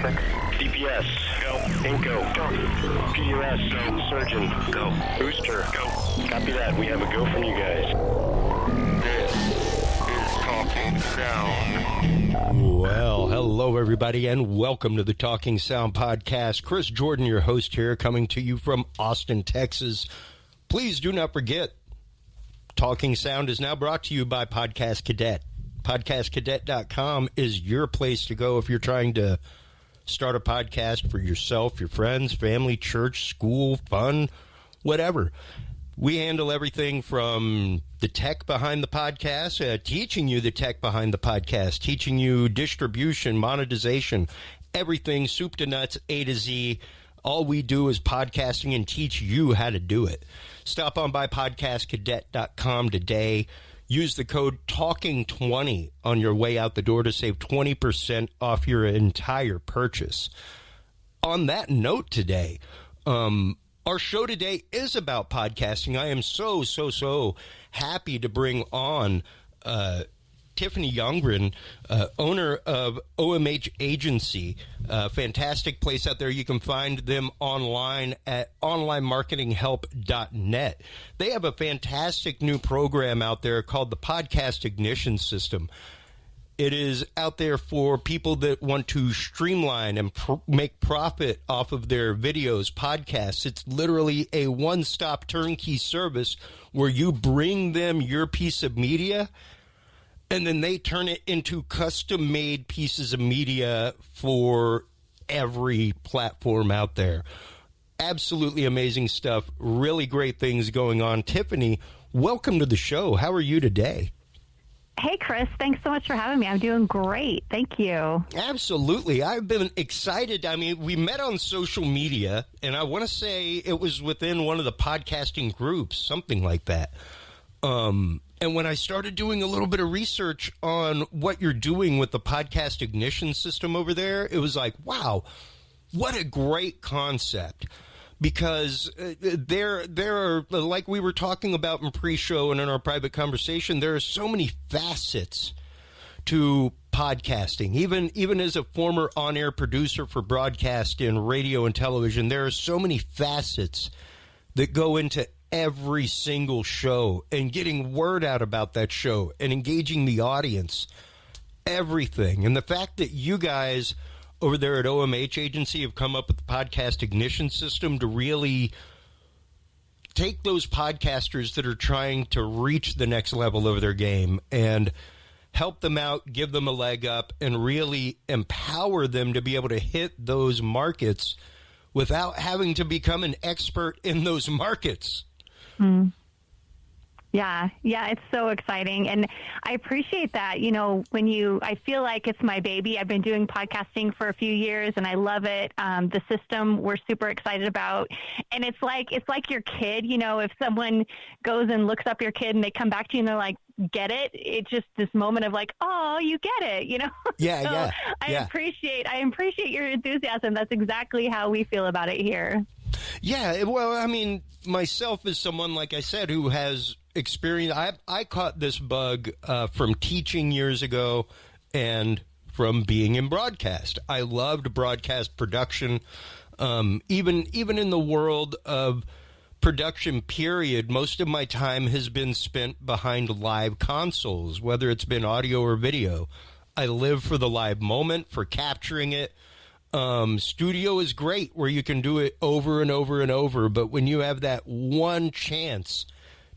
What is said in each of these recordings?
check. DPS, go. Inco, go. PUS, go. Surgeon, go. Booster, go. Copy that. We have a go from you guys. This is Talking Sound. Well, hello, everybody, and welcome to the Talking Sound podcast. Chris Jordan, your host here, coming to you from Austin, Texas. Please do not forget, Talking Sound is now brought to you by Podcast Cadet. PodcastCadet.com is your place to go if you're trying to start a podcast for yourself, your friends, family, church, school, fun, whatever. We handle everything from the tech behind the podcast, teaching you the tech behind the podcast, teaching you distribution, monetization, everything, soup to nuts, A to Z. All we do is podcasting and teach you how to do it. Stop on by podcastcadet.com today. Use the code TALKING20 on your way out the door to save 20% off your entire purchase. On that note today, our show today is about podcasting. I am so happy to bring on Tiffany Yungren, owner of OMH Agency, a fantastic place out there. You can find them online at onlinemarketinghelp.net. They have a fantastic new program out there called the Podcast Ignition System. It is out there for people that want to streamline and make profit off of their videos, podcasts. It's literally a one-stop turnkey service where you bring them your piece of media, and then they turn it into custom-made pieces of media for every platform out there. Absolutely amazing stuff. Really great things going on. Tiffany, welcome to the show. How are you today? Hey, Chris. Thanks so much for having me. I'm doing great. Thank you. Absolutely. I've been excited. I mean, we met on social media, and I want to say it was within one of the podcasting groups, something like that. And when I started doing a little bit of research on what you're doing with the Podcast Ignition System over there, it was like, wow, what a great concept. Because there are, like we were talking about in pre-show and in our private conversation, there are so many facets to podcasting. Even as a former on-air producer for broadcast in radio and television, there are so many facets that go into every single show and getting word out about that show and engaging the audience, everything. And the fact that you guys over there at OMH Agency have come up with the Podcast Ignition System to really take those podcasters that are trying to reach the next level of their game and help them out, give them a leg up, and really empower them to be able to hit those markets without having to become an expert in those markets. Yeah, it's so exciting. And I appreciate that. You know, I feel like it's my baby. I've been doing podcasting for a few years and I love it. The system we're super excited about. And it's like your kid, you know, if someone goes and looks up your kid and they come back to you and they're like, get it? It's just this moment of like, oh, you get it, you know? Yeah, I appreciate your enthusiasm. That's exactly how we feel about it here. Yeah, well, I mean, myself as someone, like I said, who has experience, I caught this bug from teaching years ago and from being in broadcast. I loved broadcast production. Even in the world of production, period, most of my time has been spent behind live consoles, whether it's been audio or video. I live for the live moment, for capturing it. Studio is great where you can do it over and over and over, but when you have that one chance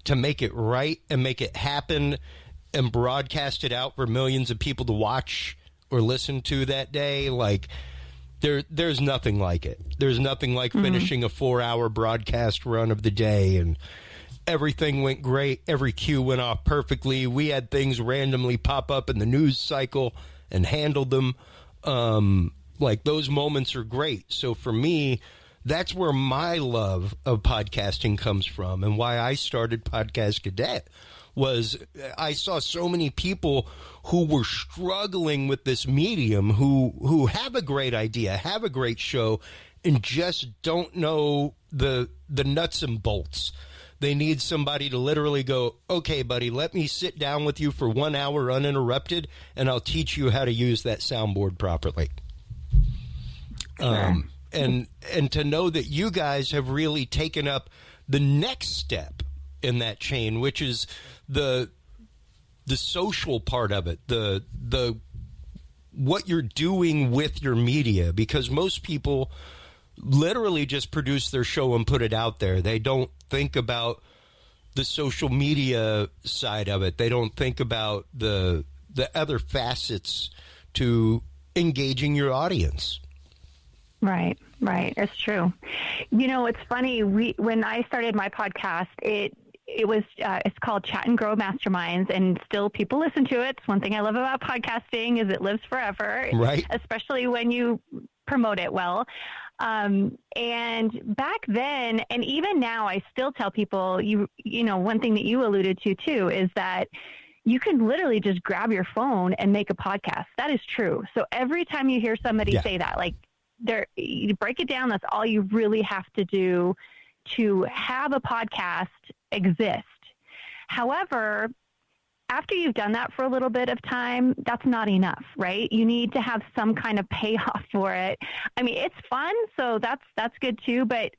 to make it right and make it happen and broadcast it out for millions of people to watch or listen to that day, like there's nothing like it. There's nothing like finishing a 4-hour broadcast run of the day, and everything went great. Every cue went off perfectly. We had things randomly pop up in the news cycle and handled them. Like, those moments are great. So for me, that's where my love of podcasting comes from, and why I started Podcast Cadet was I saw so many people who were struggling with this medium, who have a great idea, have a great show, and just don't know the nuts and bolts. They need somebody to literally go, okay, buddy, let me sit down with you for 1 hour uninterrupted, and I'll teach you how to use that soundboard properly. Sure. And to know that you guys have really taken up the next step in that chain, which is the social part of it, the what you're doing with your media, because most people literally just produce their show and put it out there. They don't think about the social media side of it. They don't think about the other facets to engaging your audience. Right. It's true. You know, it's funny. When I started my podcast, it was it's called Chat and Grow Masterminds, and still people listen to it. It's one thing I love about podcasting is it lives forever, right? Especially when you promote it well. And back then, and even now, I still tell people, you know, one thing that you alluded to too is that you can literally just grab your phone and make a podcast. That is true. So every time you hear somebody say that, like, you break it down, that's all you really have to do to have a podcast exist. However, after you've done that for a little bit of time, that's not enough, right? You need to have some kind of payoff for it. I mean, it's fun, so that's good too, but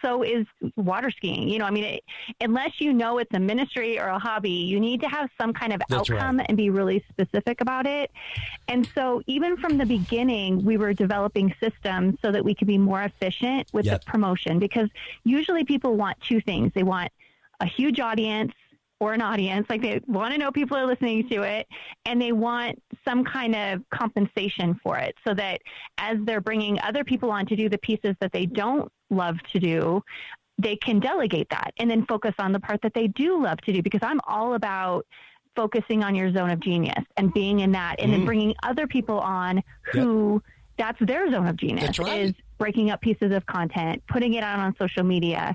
so is water skiing. You know, I mean, unless you know it's a ministry or a hobby, you need to have some kind of outcome and be really specific about it. And so even from the beginning, we were developing systems so that we could be more efficient with the promotion, because usually people want two things. They want a huge audience or an audience, like they want to know people are listening to it, and they want some kind of compensation for it, so that as they're bringing other people on to do the pieces that they don't love to do, they can delegate that and then focus on the part that they do love to do, because I'm all about focusing on your zone of genius and being in that, and then bringing other people on who that's their zone of genius, is breaking up pieces of content, putting it out on social media,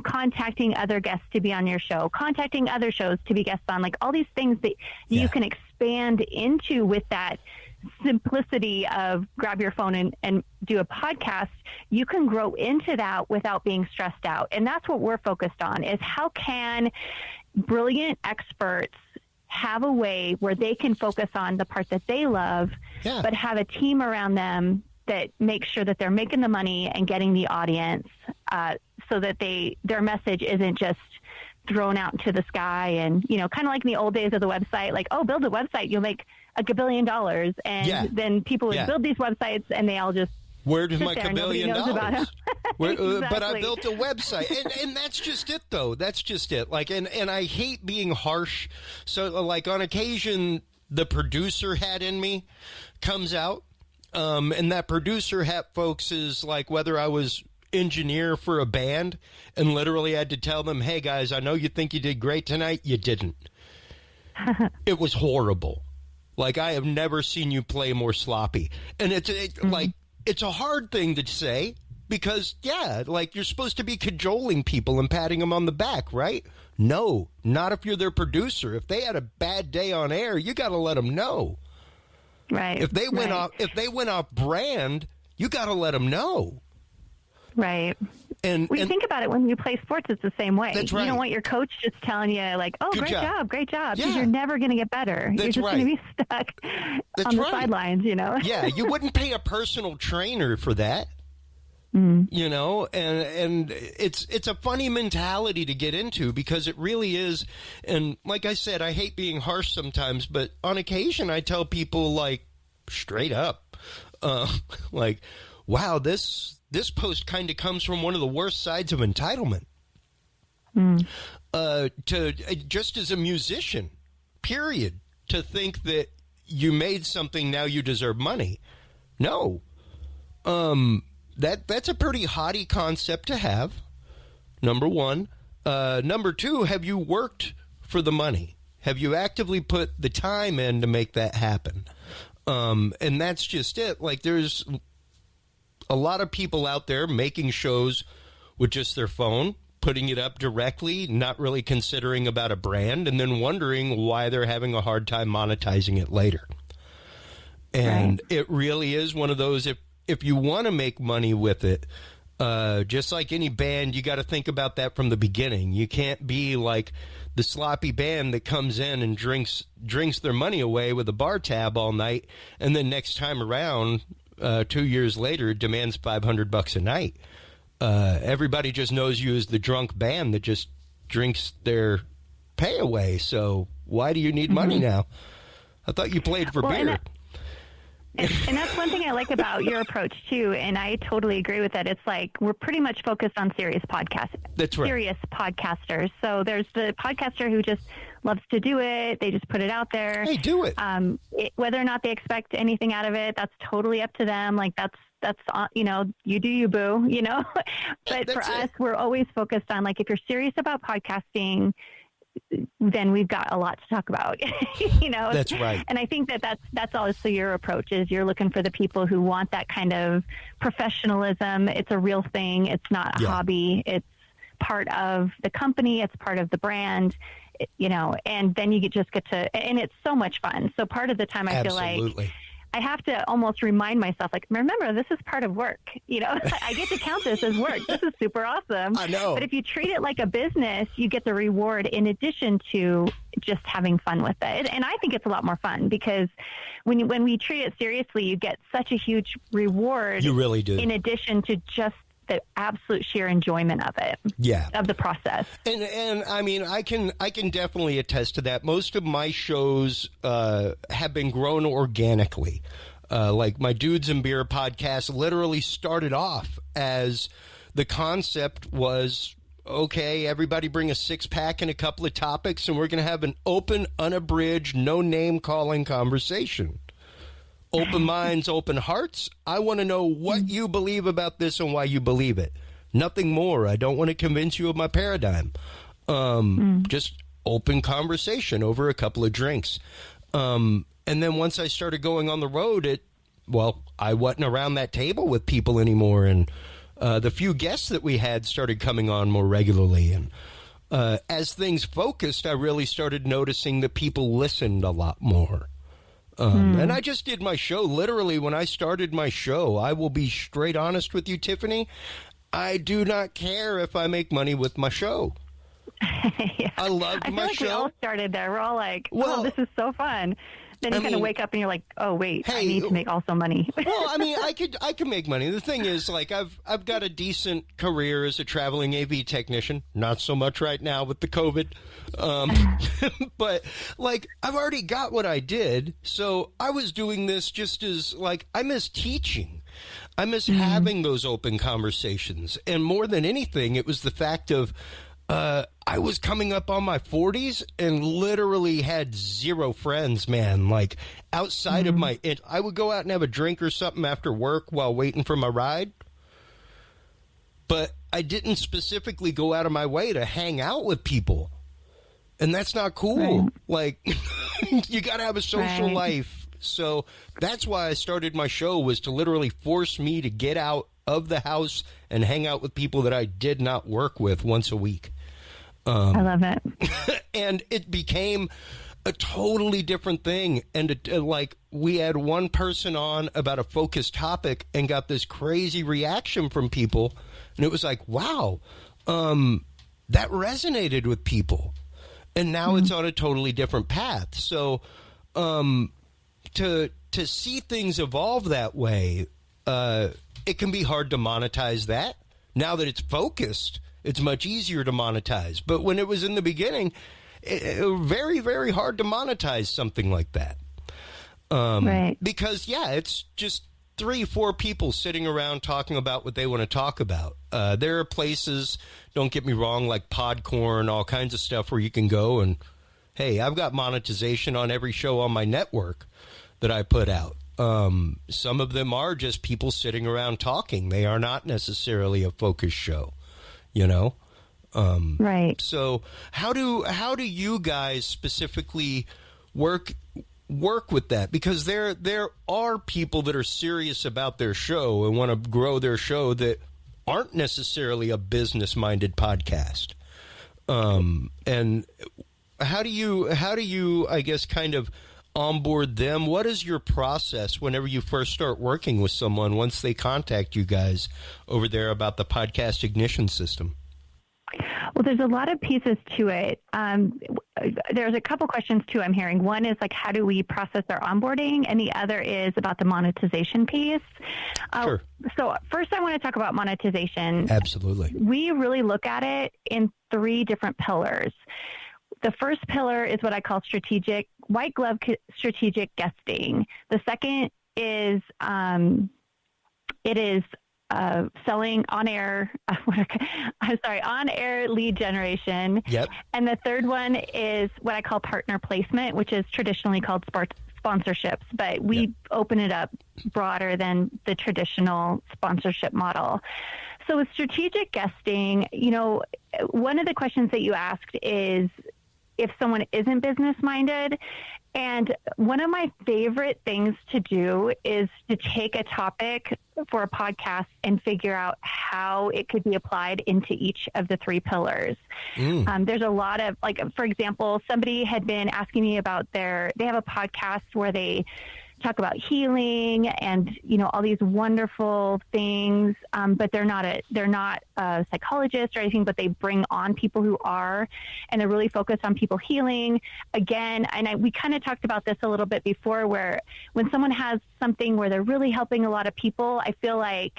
contacting other guests to be on your show, contacting other shows to be guests on, like all these things that you can expand into with that simplicity of grab your phone and do a podcast. You can grow into that without being stressed out. And that's what we're focused on, is how can brilliant experts have a way where they can focus on the part that they love, but have a team around them that makes sure that they're making the money and getting the audience, so that their message isn't just thrown out into the sky. And, you know, kind of like in the old days of the website, like, oh, build a website, you'll make $1 billion. And then people would build these websites and they all just, where does my $1 billion? Exactly. But I built a website, and that's just it, though. That's just it. Like, and I hate being harsh. So, like, on occasion, the producer hat in me comes out, and that producer hat, folks, is like whether I was engineer for a band and literally had to tell them, "Hey guys, I know you think you did great tonight. You didn't. It was horrible. Like, I have never seen you play more sloppy." And it's like, it's a hard thing to say, because, like, you're supposed to be cajoling people and patting them on the back, right? No, not if you're their producer. If they had a bad day on air, you got to let them know. Right. If they went off brand, you got to let them know. Right. And you think about it, when you play sports, it's the same way. That's right. You don't want your coach just telling you, like, oh, great job, because you're never going to get better. That's you're just going to be stuck on the sidelines, you know? Yeah, you wouldn't pay a personal trainer for that. You know, and it's a funny mentality to get into, because it really is. And like I said, I hate being harsh sometimes, but on occasion I tell people, like, straight up, like, wow, this post kind of comes from one of the worst sides of entitlement. To just as a musician, period, to think that you made something, now you deserve money. No. That's a pretty haughty concept to have, number one. Number two, have you worked for the money? Have you actively put the time in to make that happen? And that's just it. Like, there's a lot of people out there making shows with just their phone, putting it up directly, not really considering about a brand, and then wondering why they're having a hard time monetizing it later. And it really is one of those, if you want to make money with it, just like any band, you got to think about that from the beginning. You can't be like the sloppy band that comes in and drinks their money away with a bar tab all night, and then next time around, 2 years later, demands $500 a night. Everybody just knows you as the drunk band that just drinks their pay away. So why do you need money now? I thought you played for beer. And that's one thing I like about your approach, too, and I totally agree with it. It's like we're pretty much focused on serious podcasts. That's right. Serious podcasters. So there's the podcaster who just loves to do it. They just put it out there. Hey, do it. Whether or not they expect anything out of it, that's totally up to them. Like, that's you do you, boo, But for us, we're always focused on, like, if you're serious about podcasting, then we've got a lot to talk about, That's right. And I think that's also your approach is you're looking for the people who want that kind of professionalism. It's a real thing. It's not a hobby. It's part of the company. It's part of the brand, and then you just get to, and it's so much fun. So part of the time I feel like I have to almost remind myself, like, remember, this is part of work. I get to count this as work. This is super awesome. I know. But if you treat it like a business, you get the reward in addition to just having fun with it. And I think it's a lot more fun because when we treat it seriously, you get such a huge reward. You really do. In addition to just the absolute sheer enjoyment of it. Yeah. Of the process. And I mean, I can definitely attest to that. Most of my shows have been grown organically. Like my Dudes and Beer podcast literally started off as the concept was, okay, everybody bring a 6-pack and a couple of topics, and we're going to have an open, unabridged, no name calling conversation. Open minds, open hearts. I want to know what you believe about this and why you believe it. Nothing more. I don't want to convince you of my paradigm. Just open conversation over a couple of drinks. And then once I started going on the road, I wasn't around that table with people anymore. And the few guests that we had started coming on more regularly. And as things focused, I really started noticing that people listened a lot more. And I just did my show. Literally, when I started my show, I will be straight honest with you, Tiffany. I do not care if I make money with my show. I love my show. We all started there. We're all like, oh, this is so fun. Then you kind of wake up and you're like, oh, wait, I need to make also money. Well, I mean, I could make money. The thing is, like, I've got a decent career as a traveling AV technician. Not so much right now with the COVID. But, like, I've already got what I did. So I was doing this just as, like, I miss teaching. I miss having those open conversations. And more than anything, it was the fact of, I was coming up on my 40s and literally had zero friends, man. Like, outside of I would go out and have a drink or something after work while waiting for my ride. But I didn't specifically go out of my way to hang out with people. And that's not cool. Right. Like, you got to have a social life. So that's why I started my show, was to literally force me to get out of the house and hang out with people that I did not work with once a week. I love it. And it became a totally different thing. And like, we had one person on about a focused topic and got this crazy reaction from people. And it was like, wow, that resonated with people. And now it's on a totally different path. So to see things evolve that way, it can be hard to monetize that. Now that it's focused, it's much easier to monetize. But when it was in the beginning, it was very, very hard to monetize something like that. Because, it's just 3-4 people sitting around talking about what they want to talk about. There are places, don't get me wrong, like Podcorn, all kinds of stuff where you can go and, hey, I've got monetization on every show on my network that I put out. Some of them are just people sitting around talking. They are not necessarily a focused show. So how do you guys specifically work with that? Because there are people that are serious about their show and want to grow their show that aren't necessarily a business-minded podcast. And how do you, I guess, kind of onboard them? What is your process whenever you first start working with someone once they contact you guys over there about the podcast ignition system? Well, there's a lot of pieces to it. There's a couple questions too I'm hearing. One is like, how do we process our onboarding? And the other is about the monetization piece. Sure. So first I want to talk about monetization. Absolutely. We really look at it in 3 different pillars. The first pillar is what I call white glove strategic guesting. The second is, selling on-air lead generation. Yep. And the third one is what I call partner placement, which is traditionally called sponsorships, but we open it up broader than the traditional sponsorship model. So with strategic guesting, one of the questions that you asked is if someone isn't business-minded. And one of my favorite things to do is to take a topic for a podcast and figure out how it could be applied into each of the 3 pillars. There's a lot of, like, for example, somebody had been asking me about they have a podcast where they talk about healing and, all these wonderful things. But they're not a psychologist or anything, but they bring on people who are, and they're really focused on people healing again. And we kind of talked about this a little bit before, where when someone has something where they're really helping a lot of people, I feel like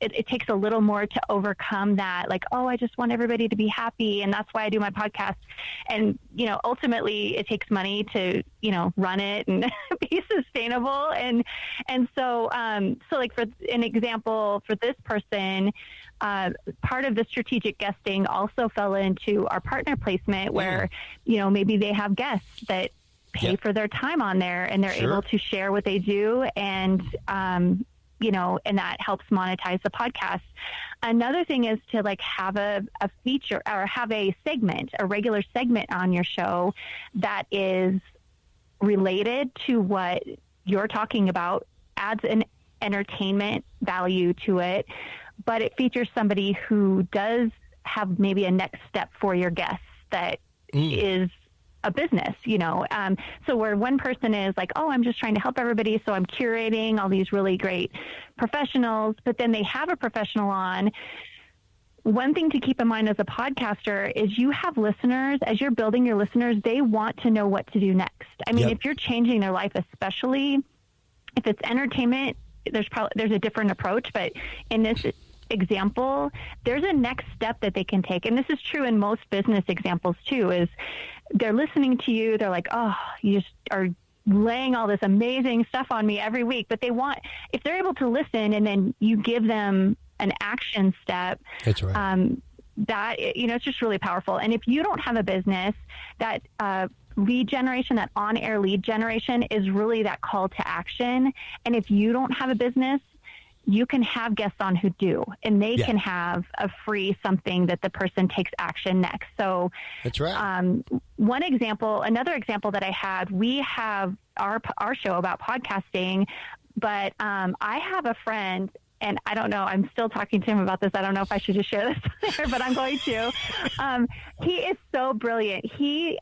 it takes a little more to overcome that, like, oh, I just want everybody to be happy, and that's why I do my podcast. And, ultimately it takes money to, run it and be sustainable. And so like for an example, for this person, part of the strategic guesting also fell into our partner placement where, maybe they have guests that pay for their time on there, and they're able to share what they do, and and that helps monetize the podcast. Another thing is to like have a feature or have a regular segment on your show that is related to what you're talking about, adds an entertainment value to it, but it features somebody who does have maybe a next step for your guests that is a business, so where one person is like, oh, I'm just trying to help everybody, so I'm curating all these really great professionals, but then they have a professional on. One thing to keep in mind as a podcaster is you have listeners. As you're building your listeners, they want to know what to do next. I mean, if you're changing their life, especially if it's entertainment, there's a different approach, but in this example, there's a next step that they can take. And this is true in most business examples too, is they're listening to you. They're like, oh, you just are laying all this amazing stuff on me every week. But if they're able to listen and then you give them an action step, that's right. That, it's just really powerful. And if you don't have a business, that lead generation, that on-air lead generation is really that call to action. And if you don't have a business, you can have guests on who do, and they can have a free something that the person takes action next. So that's right. Another example that I had, we have our show about podcasting, but I have a friend, and I don't know, I'm still talking to him about this. I don't know if I should just share this there, but I'm going to. He is so brilliant. He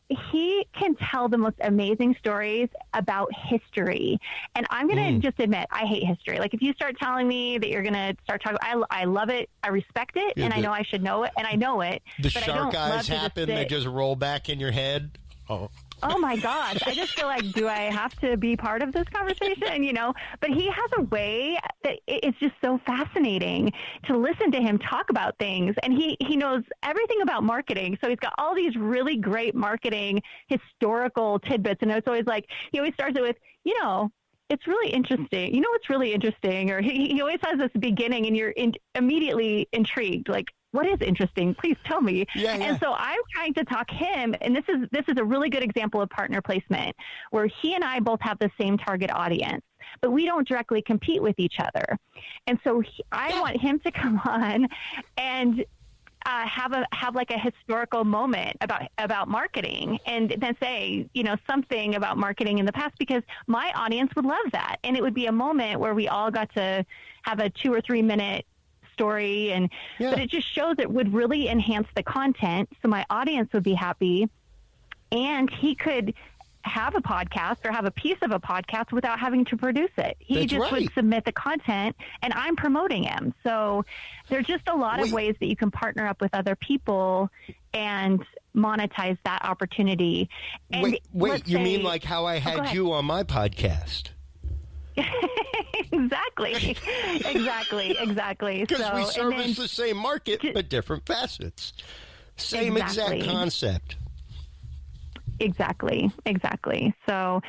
can tell the most amazing stories about history. And I'm going to just admit, I hate history. Like, if you start telling me that you're going to start talking, I love it. I respect it. And I know I should know it. And I know it. The but shark I don't eyes happen. They just roll back in your head. Oh my gosh. I just feel like, do I have to be part of this conversation? But he has a way that it's just so fascinating to listen to him talk about things. And he knows everything about marketing. So he's got all these really great marketing historical tidbits. And it's always like, he always starts it with, it's really interesting. It's really interesting. Or he always has this beginning and you're immediately intrigued. Like, what is interesting? Please tell me. Yeah. And so I'm trying to talk him, and this is a really good example of partner placement, where he and I both have the same target audience, but we don't directly compete with each other. And so I want him to come on and have like a historical moment about marketing, and then say, something about marketing in the past, because my audience would love that. And it would be a moment where we all got to have a 2 or 3 minute story, but it just shows it would really enhance the content, so my audience would be happy, and he could have a podcast or have a piece of a podcast without having to produce it. He That's just right. would submit the content, and I'm promoting him. So there's just a lot of ways that you can partner up with other people and monetize that opportunity. And wait, you mean like how I go had ahead. you on my podcast? Exactly. Because we and service then- the same market, but different facets. Same exact Exactly. concept. Exactly. So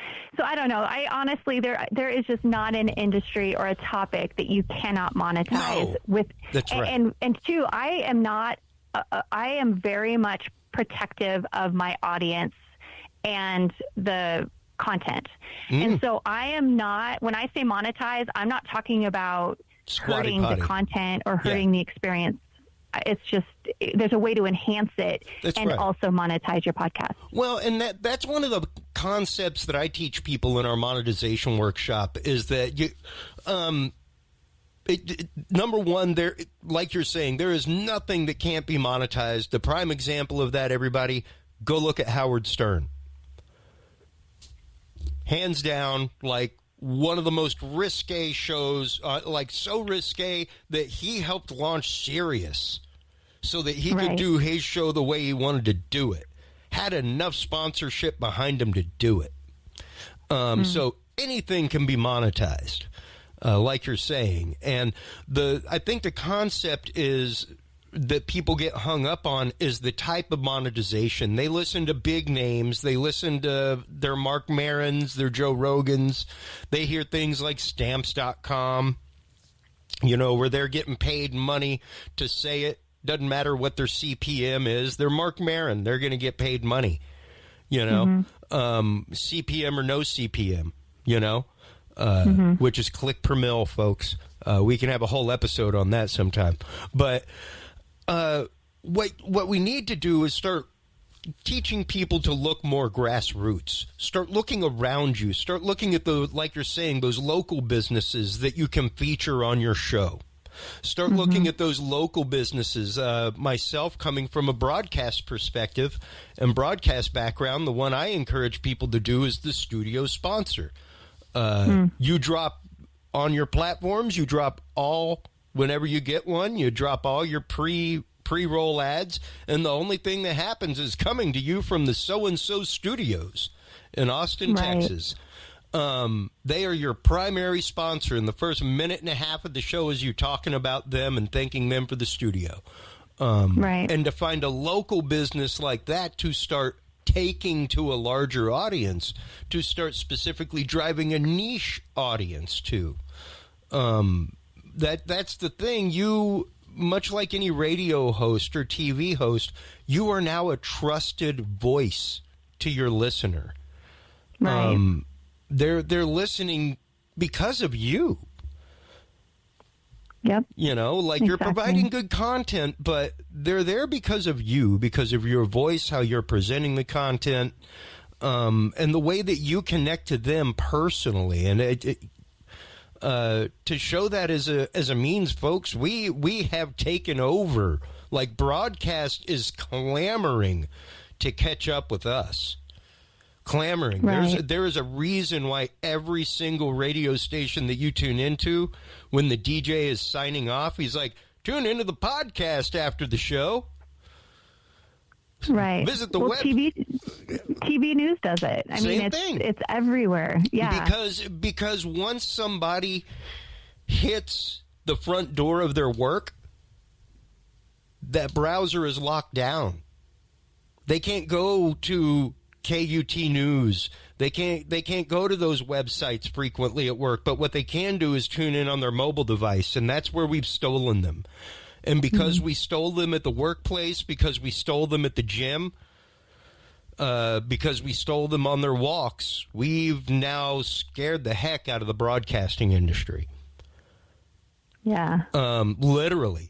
I don't know. I honestly, there is just not an industry or a topic that you cannot monetize No, with. that's right. And two, I am very much protective of my audience and the content. And so I am not, when I say monetize, I'm not talking about Squatty hurting potty. the content or hurting the experience. It's just, there's a way to enhance it That's and right. also monetize your podcast. Well, and that's one of the concepts that I teach people in our monetization workshop is that you, number one, there, like you're saying, there is nothing that can't be monetized. The prime example of that, everybody, go look at Howard Stern. Hands down, like one of the most risque shows, like so risque that he helped launch Sirius so that he could do his show the way he wanted to do it. Had enough sponsorship behind him to do it. So anything can be monetized, like you're saying. And I think the concept is that people get hung up on is the type of monetization. They listen to big names. They listen to their Mark Marons, their Joe Rogans. They hear things like Stamps.com, where they're getting paid money to say it. Doesn't matter what their CPM is. They're Mark Maron. They're going to get paid money, CPM or no CPM, which is click per mil, folks. We can have a whole episode on that sometime. But what we need to do is start teaching people to look more grassroots. Start looking around you. Start looking at like you're saying, those local businesses that you can feature on your show. Start looking at those local businesses. Myself, coming from a broadcast perspective and broadcast background, the one I encourage people to do is the studio sponsor. You drop on your platforms, you drop all, whenever you get one, you drop all your pre-roll ads, and the only thing that happens is coming to you from the so-and-so studios in Austin, Texas. They are your primary sponsor, and the first minute and a half of the show is you talking about them and thanking them for the studio. And to find a local business like that to start taking to a larger audience, to start specifically driving a niche audience to. That's the thing. You, much like any radio host or TV host, you are now a trusted voice to your listener. They're listening because of you. Yep. You're providing good content, but they're there because of you, because of your voice, how you're presenting the content, and the way that you connect to them personally. And to show that as a means, folks, we have taken over. Like, broadcast is clamoring to catch up with us. Clamoring. There is a reason why every single radio station that you tune into, when the DJ is signing off, he's like, tune into the podcast after the show. Right. Visit the well, web. TV news does it. I mean, it's everywhere. Yeah. Because once somebody hits the front door of their work, that browser is locked down. They can't go to KUT News. They can't go to those websites frequently at work, but what they can do is tune in on their mobile device, and that's where we've stolen them. And because we stole them at the workplace, because we stole them at the gym, because we stole them on their walks, we've now scared the heck out of the broadcasting industry. Yeah. Literally,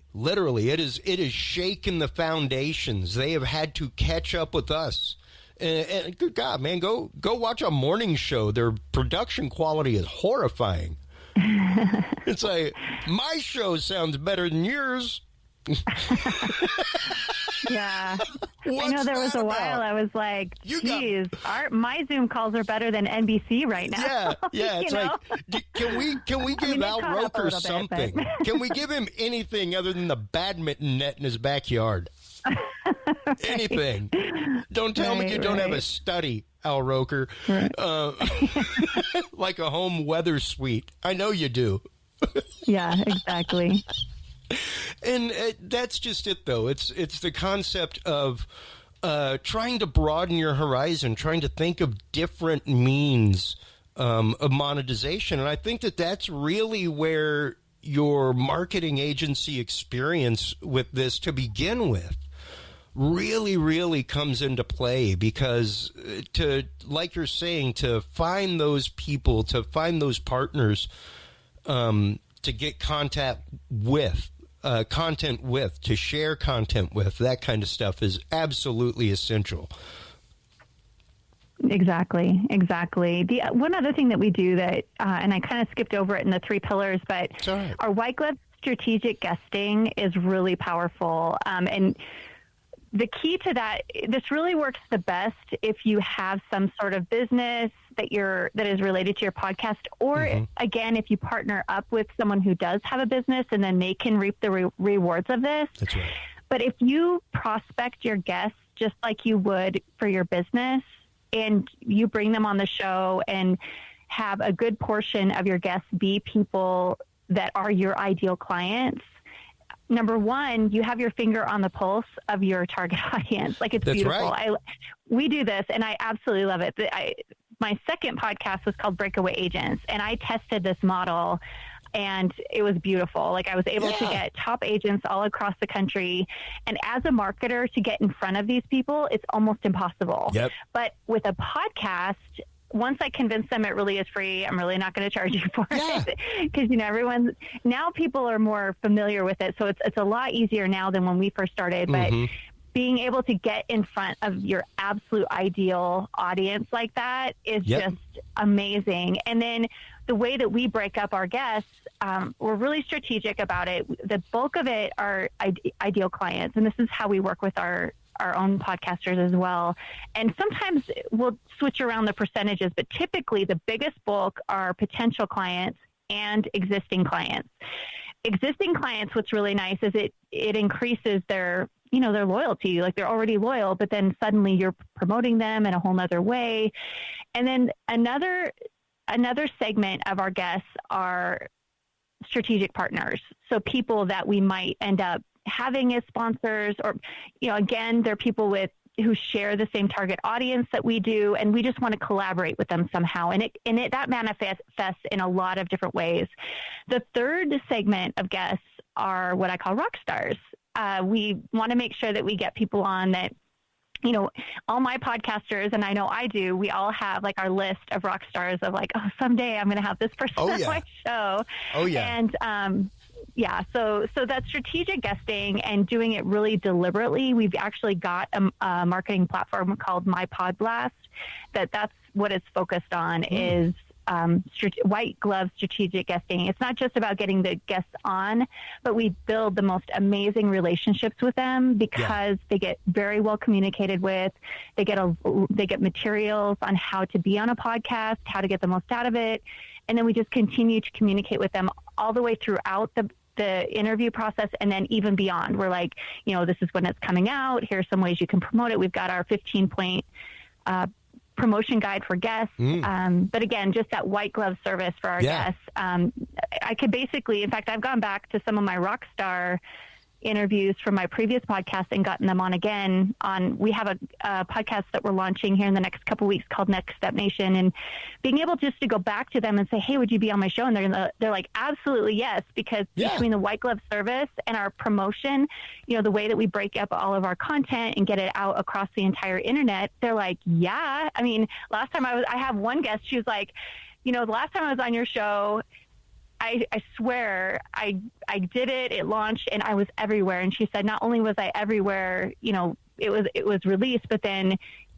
it is shaken the foundations. They have had to catch up with us. And good God, man, go watch a morning show. Their production quality is horrifying. It's like, my show sounds better than yours. Yeah. What's I know there was that a while about? I was like, You got- geez, my Zoom calls are better than NBC right now. Yeah, yeah. It's You know? like, can we give they Al caught up a Roker little bit, something? but- Can we give him anything other than the badminton net in his backyard? Anything. Don't tell me you don't have a study, Al Roker. Right. Like a home weather suite. I know you do. Yeah, exactly. And that's just it, though. It's the concept of trying to broaden your horizon, trying to think of different means of monetization. And I think that that's really where your marketing agency experience with this to begin with really, really comes into play, because like you're saying, to find those people, to find those partners, to get content with, to share content with, that kind of stuff is absolutely essential. Exactly. The one other thing that we do that, and I kind of skipped over it in the 3 pillars, but It's all right. our white glove strategic guesting is really powerful. And the key to that, this really works the best if you have some sort of business that is related to your podcast, or again, if you partner up with someone who does have a business, and then they can reap the rewards of this. That's right. But if you prospect your guests just like you would for your business, and you bring them on the show and have a good portion of your guests be people that are your ideal clients, number one, you have your finger on the pulse of your target audience. Like, it's That's beautiful. right. We do this, and I absolutely love it. My second podcast was called Breakaway Agents, and I tested this model, and it was beautiful. Like, I was able to get top agents all across the country. And as a marketer, to get in front of these people, it's almost impossible. Yep. But with a podcast, once I convince them it really is free, I'm really not going to charge you for it, because now people are more familiar with it. So it's a lot easier now than when we first started. But being able to get in front of your absolute ideal audience like that is just amazing. And then the way that we break up our guests, we're really strategic about it. The bulk of it are ideal clients, and this is how we work with our own podcasters as well. And sometimes we'll switch around the percentages, but typically the biggest bulk are potential clients and existing clients. Existing clients, what's really nice is it increases their loyalty. Like, they're already loyal, but then suddenly you're promoting them in a whole nother way. And then another segment of our guests are strategic partners. So people that we might end up having as sponsors, or, again, they're people who share the same target audience that we do, and we just want to collaborate with them somehow. And that manifests in a lot of different ways. The third segment of guests are what I call rock stars. We want to make sure that we get people on that, all my podcasters, and I know I do, we all have like our list of rock stars of like, oh, someday I'm going to have this person on my show. Oh, yeah. And, so that strategic guesting and doing it really deliberately, we've actually got a marketing platform called My Pod Blast. That's what it's focused on is white glove strategic guesting. It's not just about getting the guests on, but we build the most amazing relationships with them because they get very well communicated with. They get materials on how to be on a podcast, how to get the most out of it, and then we just continue to communicate with them all the way throughout the interview process, and then even beyond. We're like, this is when it's coming out. Here's some ways you can promote it. We've got our 15-point promotion guide for guests. But again, just that white glove service for our guests. I could basically, in fact, I've gone back to some of my rock star interviews from my previous podcast and gotten them on again. We have a podcast that we're launching here in the next couple of weeks called Next Step Nation, and being able just to go back to them and say, hey, would you be on my show? And they're like, absolutely, yes, because between the white glove service and our promotion, the way that we break up all of our content and get it out across the entire internet, they're like, yeah. I mean, last time I have one guest, she was like, the last time I was on your show, I swear I did it. It launched and I was everywhere. And she said, not only was I everywhere, it was released, but then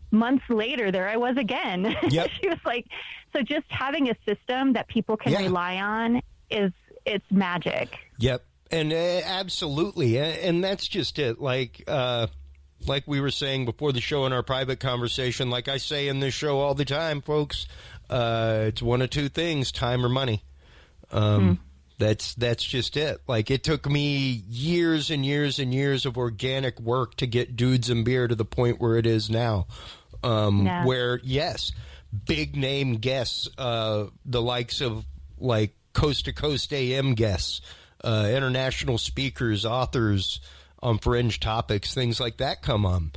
months later, there I was again. Yep. She was like, so just having a system that people can rely on it's magic. Yep. And absolutely. And that's just it. Like, like we were saying before the show in our private conversation, like I say in this show all the time, folks, it's one of two things, time or money. That's just it. Like, it took me years and years and years of organic work to get Dudes and Beer to the point where it is now. Where, yes, big name guests, the likes of like Coast to Coast AM guests, international speakers, authors on fringe topics, things like that come on.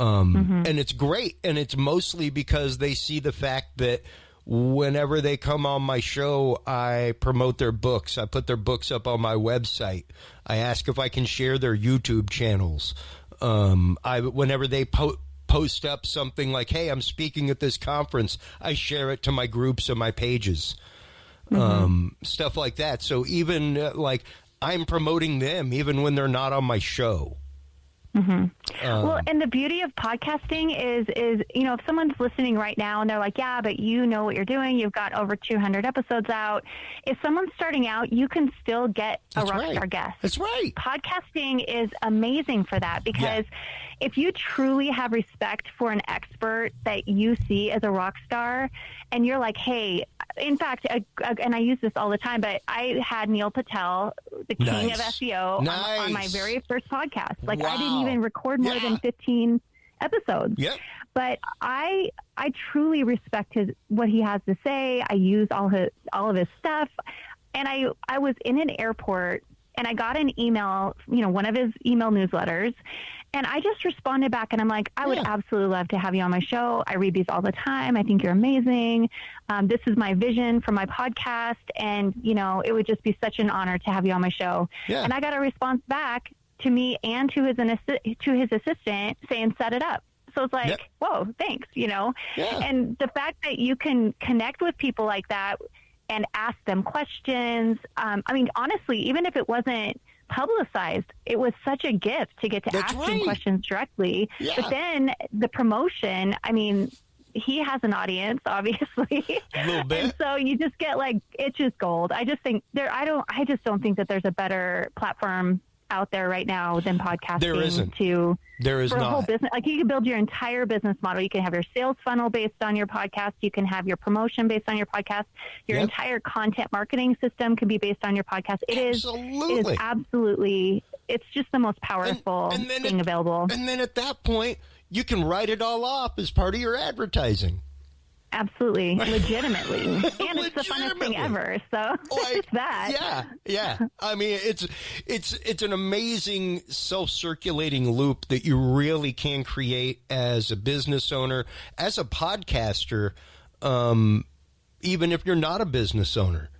And it's great. And it's mostly because they see the fact that whenever they come on my show, I promote their books. I put their books up on my website. I ask if I can share their YouTube channels. Whenever they post up something like, hey, I'm speaking at this conference, I share it to my groups and my pages. Stuff like that. So even like I'm promoting them even when they're not on my show. Well, and the beauty of podcasting is, you know, if someone's listening right now and they're like, yeah, but you know what you're doing. You've got over 200 episodes out. If someone's starting out, you can still get a rock star guest. That's right. Podcasting is amazing for that because if you truly have respect for an expert that you see as a rock star and you're like, hey, in fact, and I use this all the time, but I had Neil Patel, the king of SEO, on my very first podcast. Like, I didn't even record more than 15 episodes. But I truly respect what he has to say. I use all of his stuff. And I was in an airport and I got an email, you know, one of his email newsletters. And I just responded back and I'm like, I would absolutely love to have you on my show. I read these all the time. I think you're amazing. This is my vision for my podcast. And, you know, it would just be such an honor to have you on my show. And I got a response back to me and to his assistant saying, set it up. So it's like, whoa, thanks, you know. And the fact that you can connect with people like that and ask them questions. I mean, honestly, even if it wasn't publicized, it was such a gift to get to ask him questions directly. But then the promotion, I mean, he has an audience, obviously. A little bit. And so you just get like, it's just gold. I just think I just don't think that there's a better platform out there right now than podcasting. There isn't. There is for not. A whole business. Like, you can build your entire business model. You can have your sales funnel based on your podcast. You can have your promotion based on your podcast. Your entire content marketing system can be based on your podcast. It is absolutely, it's just the most powerful thing available. And then at that point, you can write it all off as part of your advertising. Absolutely. Legitimately. And it's the funnest thing ever. So it's that. Yeah. I mean, it's an amazing self-circulating loop that you really can create as a business owner, as a podcaster, even if you're not a business owner,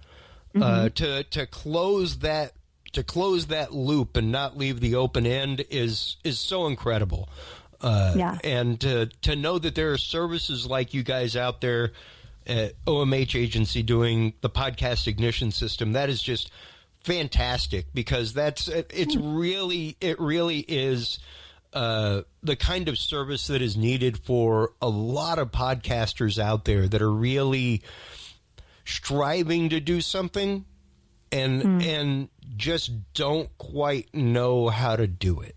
to close that loop and not leave the open end is so incredible. And to know that there are services like you guys out there at OMH Agency doing the podcast ignition system, that is just fantastic because it really is the kind of service that is needed for a lot of podcasters out there that are really striving to do something and just don't quite know how to do it.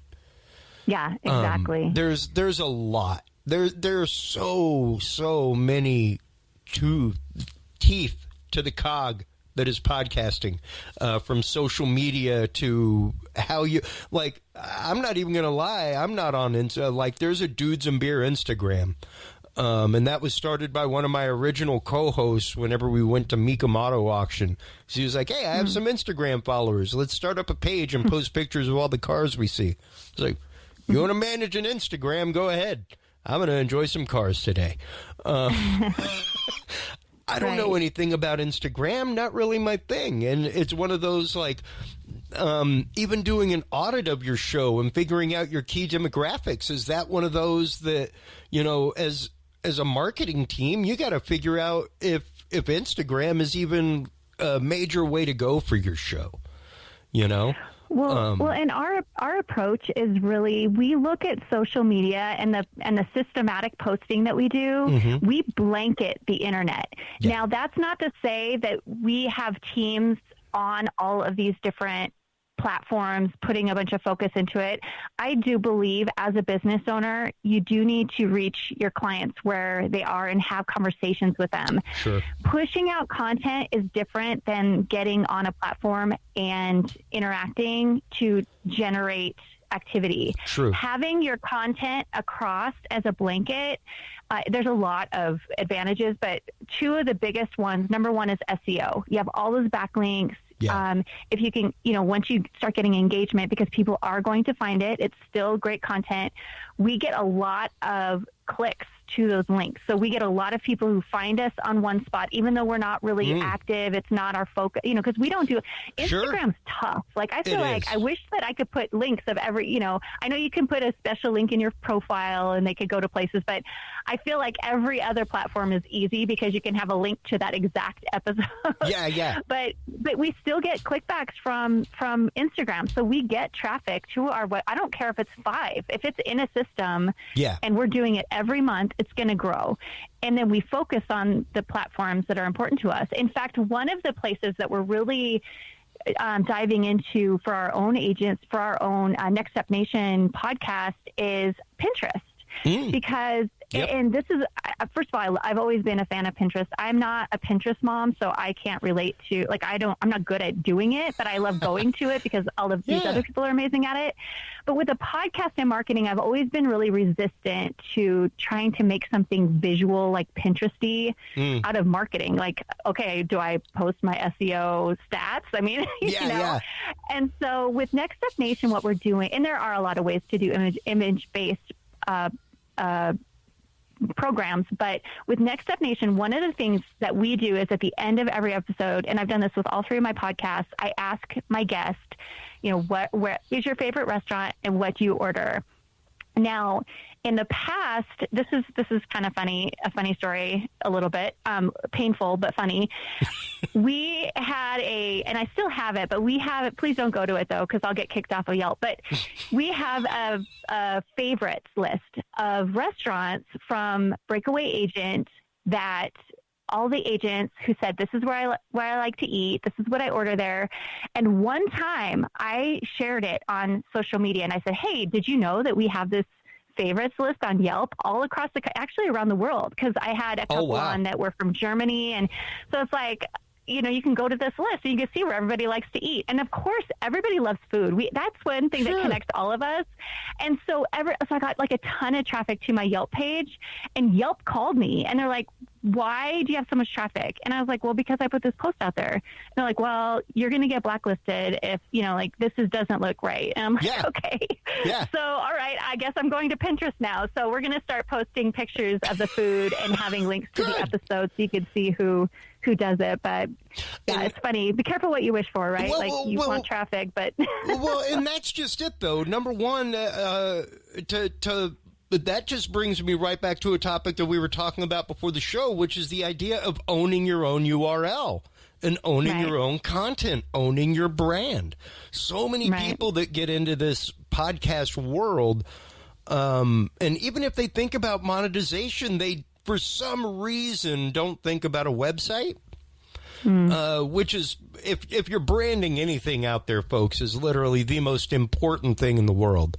Yeah, exactly. There's a lot. There's so many teeth to the cog that is podcasting, from social media to how you like. I'm not even gonna lie. I'm not on like. There's a Dudes and Beer Instagram, and that was started by one of my original co-hosts. Whenever we went to Mecum Auto Auction, she was like, "Hey, I have some Instagram followers. Let's start up a page and post pictures of all the cars we see." It's like, you want to manage an Instagram? Go ahead. I'm going to enjoy some cars today. I don't know anything about Instagram. Not really my thing. And it's one of those, like, even doing an audit of your show and figuring out your key demographics. Is that one of those that, you know, as a marketing team, you got to figure out if Instagram is even a major way to go for your show, you know? Well, and our approach is really, we look at social media and the systematic posting that we do. We blanket the internet. Now, that's not to say that we have teams on all of these different platforms, putting a bunch of focus into it. I do believe as a business owner, you do need to reach your clients where they are and have conversations with them. Sure. Pushing out content is different than getting on a platform and interacting to generate activity. True. Having your content across as a blanket, there's a lot of advantages, but two of the biggest ones, number one is SEO. You have all those backlinks. Yeah. If you can, once you start getting engagement, because people are going to find it, it's still great content. We get a lot of clicks to those links. So we get a lot of people who find us on one spot, even though we're not really active. It's not our focus, because we don't do Instagram's tough. Like, I feel like I wish that I could put links of every, I know you can put a special link in your profile and they could go to places, but I feel like every other platform is easy because you can have a link to that exact episode. Yeah. But we still get clickbacks from Instagram. So we get traffic to our web. I don't care if it's 5, if it's in a system and we're doing it every month, it's going to grow. And then we focus on the platforms that are important to us. In fact, one of the places that we're really diving into for our own agents, for our own Next Step Nation podcast is Pinterest. Because, and this is, first of all, I've always been a fan of Pinterest. I'm not a Pinterest mom, so I can't relate to, I'm not good at doing it, but I love going to it because all of these other people are amazing at it. But with the podcast and marketing, I've always been really resistant to trying to make something visual like Pinteresty out of marketing. Like, okay, do I post my SEO stats? I mean, Yeah. And so with Next Step Nation, what we're doing, and there are a lot of ways to do image-based programs, but with Next Step Nation, one of the things that we do is at the end of every episode, and I've done this with all 3 of my podcasts, I ask my guest, where is your favorite restaurant and what do you order? Now, in the past, this is kind of funny, a funny story, a little bit painful, but funny. We had and I still have it, but we have it. Please don't go to it though, because I'll get kicked off of Yelp. But we have a favorites list of restaurants from Breakaway Agent that all the agents who said, this is where I like to eat. This is what I order there. And one time I shared it on social media and I said, hey, did you know that we have this favorites list on Yelp all across actually around the world? Because I had a couple on that were from Germany. And so it's like, you can go to this list and you can see where everybody likes to eat. And of course, everybody loves food. That's one thing that connects all of us. And so I got like a ton of traffic to my Yelp page, and Yelp called me and they're like, why do you have so much traffic? And I was like, well, because I put this post out there. And they're like, well, you're going to get blacklisted if, this doesn't look right. And I'm like, okay. Yeah. So, all right, I guess I'm going to Pinterest now. So we're going to start posting pictures of the food and having links to the episodes so you can see who does it. But it's funny. Be careful what you wish for, right? You want traffic, but well, and that's just it though. Number one, that just brings me right back to a topic that we were talking about before the show, which is the idea of owning your own URL and owning your own content, owning your brand. So many people that get into this podcast world, and even if they think about monetization, they, for some reason, don't think about a website. Which is, if you're branding anything out there, folks, is literally the most important thing in the world.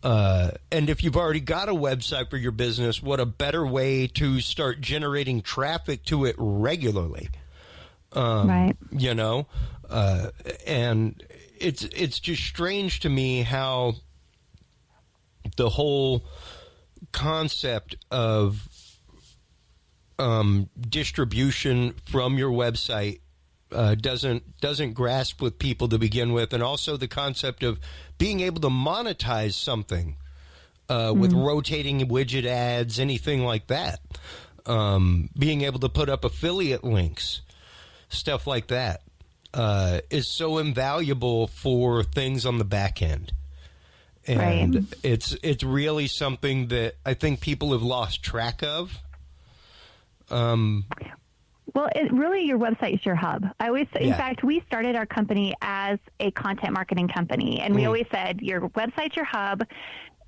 And if you've already got a website for your business, what a better way to start generating traffic to it regularly. And it's just strange to me how the whole concept of distribution from your website doesn't grasp with people to begin with, and also the concept of being able to monetize something with rotating widget ads, anything like that, being able to put up affiliate links, stuff like that, is so invaluable for things on the back end. And it's really something that I think people have lost track of. Well, really, your website is your hub. I always say, in fact, we started our company as a content marketing company, and we always said your website's your hub,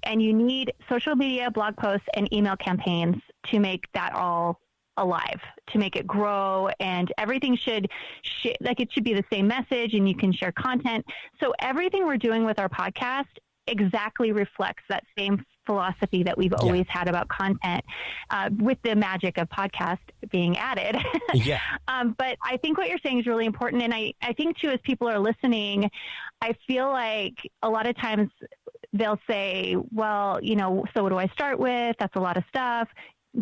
and you need social media, blog posts, and email campaigns to make that all alive, to make it grow, and everything should it should be the same message, and you can share content. So everything we're doing with our podcast exactly reflects that same philosophy that we've always had about content, with the magic of podcast being added. But I think what you're saying is really important. And I think too, as people are listening, I feel like a lot of times they'll say, well, so what do I start with? That's a lot of stuff.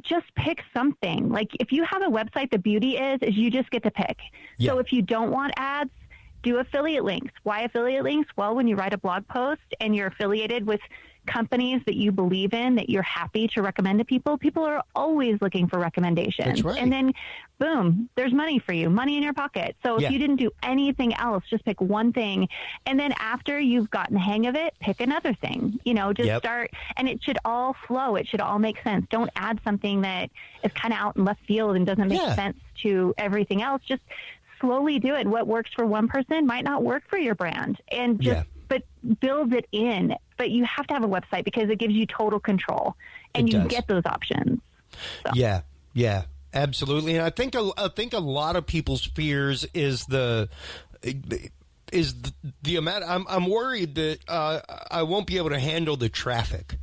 Just pick something. Like if you have a website, the beauty is you just get to pick. So if you don't want ads, do affiliate links. Why affiliate links? Well, when you write a blog post and you're affiliated with companies that you believe in, that you're happy to recommend to people, people are always looking for recommendations. That's right. And then, boom, there's money for you, money in your pocket. So if you didn't do anything else, just pick one thing. And then after you've gotten the hang of it, pick another thing. Just start. And it should all flow. It should all make sense. Don't add something that is kind of out in left field and doesn't make sense to everything else. Just slowly do it. What works for one person might not work for your brand. And just but build it in. But you have to have a website because it gives you total control, and you get those options. So. Yeah, absolutely. And I think a lot of people's fears is the amount. I'm worried that I won't be able to handle the traffic.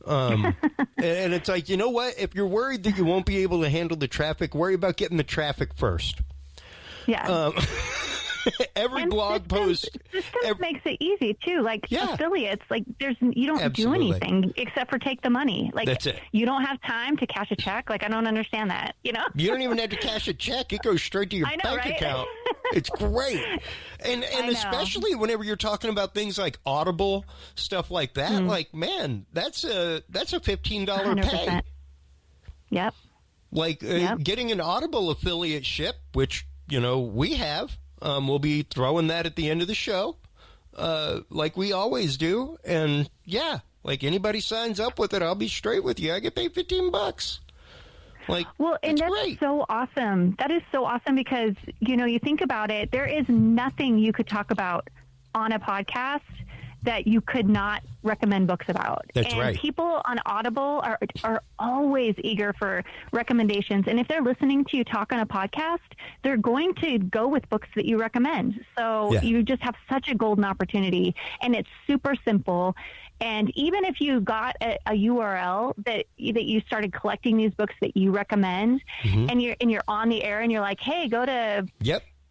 And it's like, you know what? If you're worried that you won't be able to handle the traffic, worry about getting the traffic first. Yeah. Every blog post makes it easy too. Like affiliates, like you don't do anything except for take the money. Like that's it. You don't have time to cash a check. Like I don't understand that. You don't even have to cash a check. It goes straight to your bank account. It's great. And especially whenever you're talking about things like Audible, stuff like that. Like, man, that's a $15 pay. Yep. Like getting an Audible affiliate ship, which we have. We'll be throwing that at the end of the show, like we always do. And like anybody signs up with it, I'll be straight with you. I get paid $15. Like, well, and that's great. So awesome. That is so awesome because, you think about it, there is nothing you could talk about on a podcast that you could not recommend books about. That's right. People on Audible are always eager for recommendations. And if they're listening to you talk on a podcast, they're going to go with books that you recommend. So you just have such a golden opportunity, and it's super simple. And even if you got a URL that you started collecting these books that you recommend, and you're on the air and you're like, hey, go to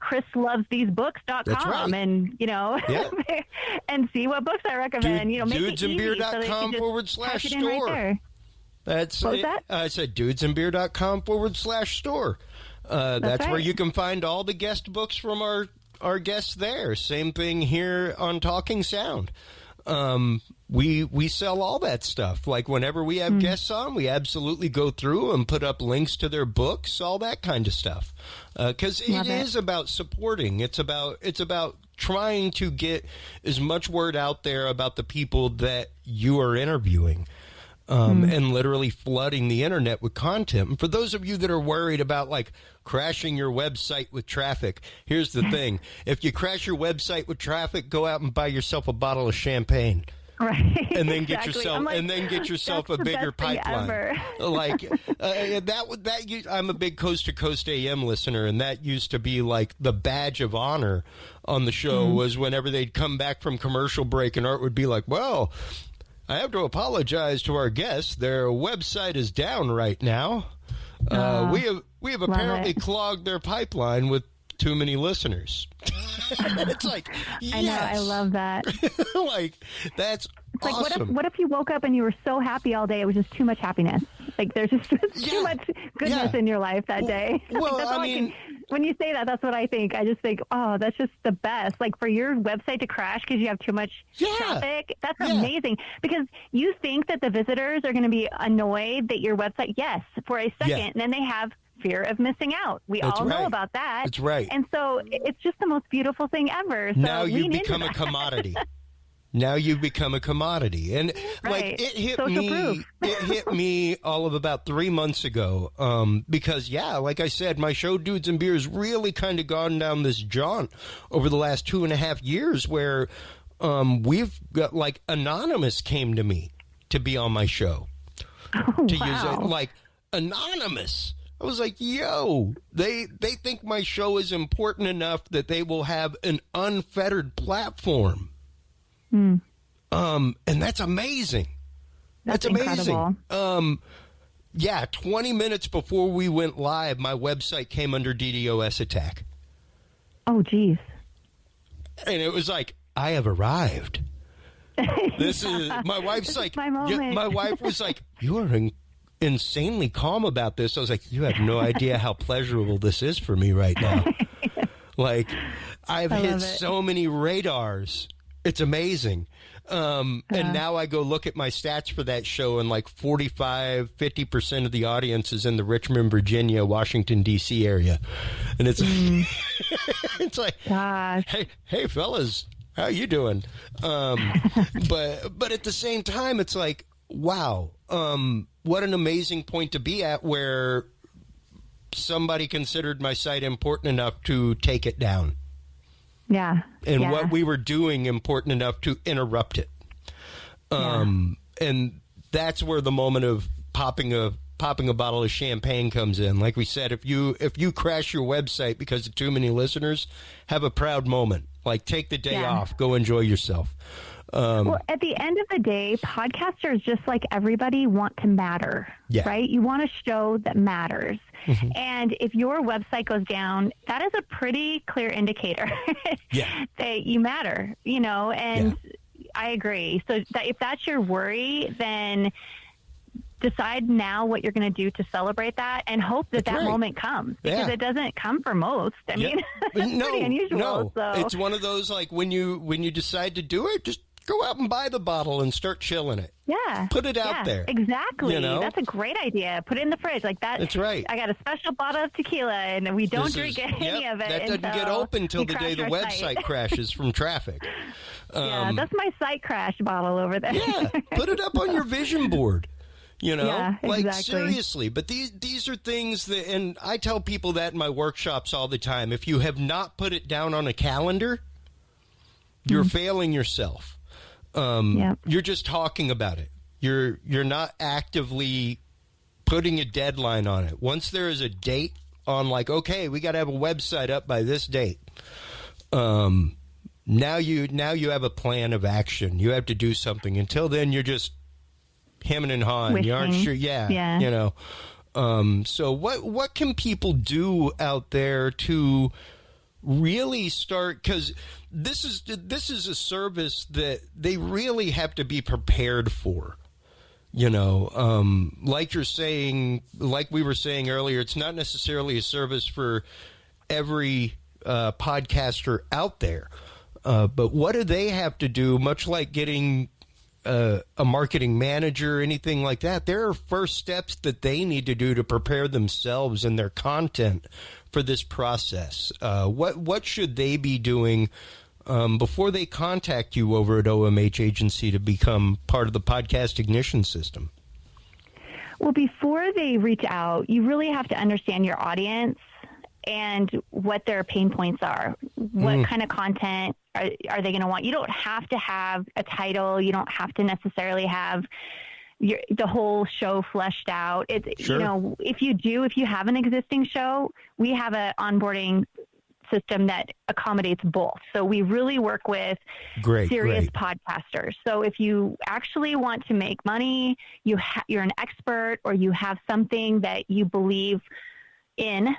chrislovesthesebooks.com and and see what books I recommend. Make it easy dudesandbeer.com /store. Right, that's what was that? I said dudesandbeer.com /store. That's right. where you can find all the guest books from our guests there. Same thing here on Talking Sound. We sell all that stuff. Like whenever we have guests on, we absolutely go through and put up links to their books, all that kind of stuff. Because it is about supporting. It's about trying to get as much word out there about the people that you are interviewing. And literally flooding the internet with content. And for those of you that are worried about like crashing your website with traffic, here's the thing. If you crash your website with traffic, go out and buy yourself a bottle of champagne. Right. And then get yourself a bigger pipeline. Like I'm a big Coast to Coast AM listener, and that used to be like the badge of honor on the show was whenever they'd come back from commercial break and Art would be like, well, I have to apologize to our guests. Their website is down right now. We have apparently clogged their pipeline with too many listeners. It's like, yes. I know, I love that. Like, that's it's like, awesome. What if you woke up and you were so happy all day, it was just too much happiness? Like, there's just too much goodness in your life that day. Well, when you say that, that's what I think. I just think, oh, that's just the best. Like, for your website to crash because you have too much traffic, that's amazing. Because you think that the visitors are going to be annoyed that your website, for a second, and then they have fear of missing out. We all know about that. That's right. And so it's just the most beautiful thing ever. So now you become a commodity. Now you've become a commodity. And like it hit me all of about 3 months ago. Because like I said, my show Dudes and Beers really kind of gone down this jaunt over the last 2.5 years where we've got like Anonymous came to me to be on my show. Oh, to use it like Anonymous. I was like, yo, they think my show is important enough that they will have an unfettered platform. And that's amazing. That's amazing. Incredible. Yeah, 20 minutes before we went live, my website came under DDoS attack. Oh, geez. And it was like, I have arrived. This is my wife's like, my wife was like, you are insanely calm about this. I was like, you have no idea how pleasurable this is for me right now. Like, I've hit so many radars. It's amazing. And now I go look at my stats for that show, and like 50% of the audience is in the Richmond, Virginia, Washington, D.C. area. And it's, it's like, gosh. Hey, fellas, how you doing? But at the same time, it's like, wow, what an amazing point to be at where somebody considered my site important enough to take it down. Yeah. And what we were doing important enough to interrupt it. And that's where the moment of popping a bottle of champagne comes in. Like we said, if you crash your website because of too many listeners, have a proud moment. Like, take the day off, go enjoy yourself. Well, at the end of the day, podcasters, just like everybody, want to matter, right? You want a show that matters. And if your website goes down, that is a pretty clear indicator that you matter, you know, and I agree. So if that's your worry, then decide now what you're going to do to celebrate that, and hope that moment comes, because it doesn't come for most. I mean, it's pretty unusual. No, so. It's one of those, like, when you decide to do it, just go out and buy the bottle and start chilling it. Yeah. Put it out there. Exactly. You know? That's a great idea. Put it in the fridge like that. That's right. I got a special bottle of tequila, and we don't drink any of it. That doesn't get open until the day the website crashes from traffic. That's my site crash bottle over there. Yeah. Put it up on your vision board. You know, like, exactly. seriously. But these are things that, and I tell people that in my workshops all the time. If you have not put it down on a calendar, you're failing yourself. You're just talking about it. You're not actively putting a deadline on it. Once there is a date on, like, okay, we got to have a website up by this date. Now you have a plan of action. You have to do something. Until then, you're just hemming and hawing. Wishing. You aren't sure. Yeah. You know. So what can people do out there to really start? Because this is a service that they really have to be prepared for. You know, like you're saying, like we were saying earlier, it's not necessarily a service for every podcaster out there. But what do they have to do? Much like getting a marketing manager, anything like that, there are first steps that they need to do to prepare themselves and their content for this process. What should they be doing before they contact you over at OMH Agency to become part of the podcast ignition system? Well, before they reach out, you really have to understand your audience and what their pain points are. What kind of content are they going to want? You don't have to have a title. You don't have to necessarily have the whole show fleshed out. You know, if you have an existing show, we have an onboarding system that accommodates both. So we really work with serious podcasters. So if you actually want to make money, you're an expert, or you have something that you believe in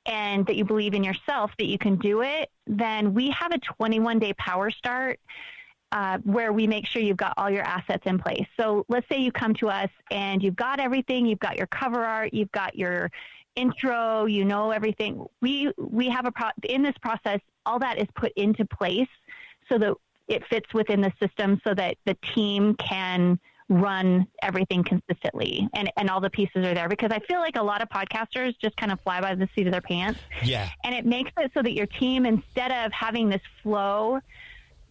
and that you believe in yourself that you can do it, then we have a 21-day power start where we make sure you've got all your assets in place. So let's say you come to us and you've got everything. You've got your cover art. You've got your intro. You know everything. We have in this process, all that is put into place so that it fits within the system, so that the team can run everything consistently and all the pieces are there. Because I feel like a lot of podcasters just kind of fly by the seat of their pants. Yeah. And it makes it so that your team, instead of having this flow,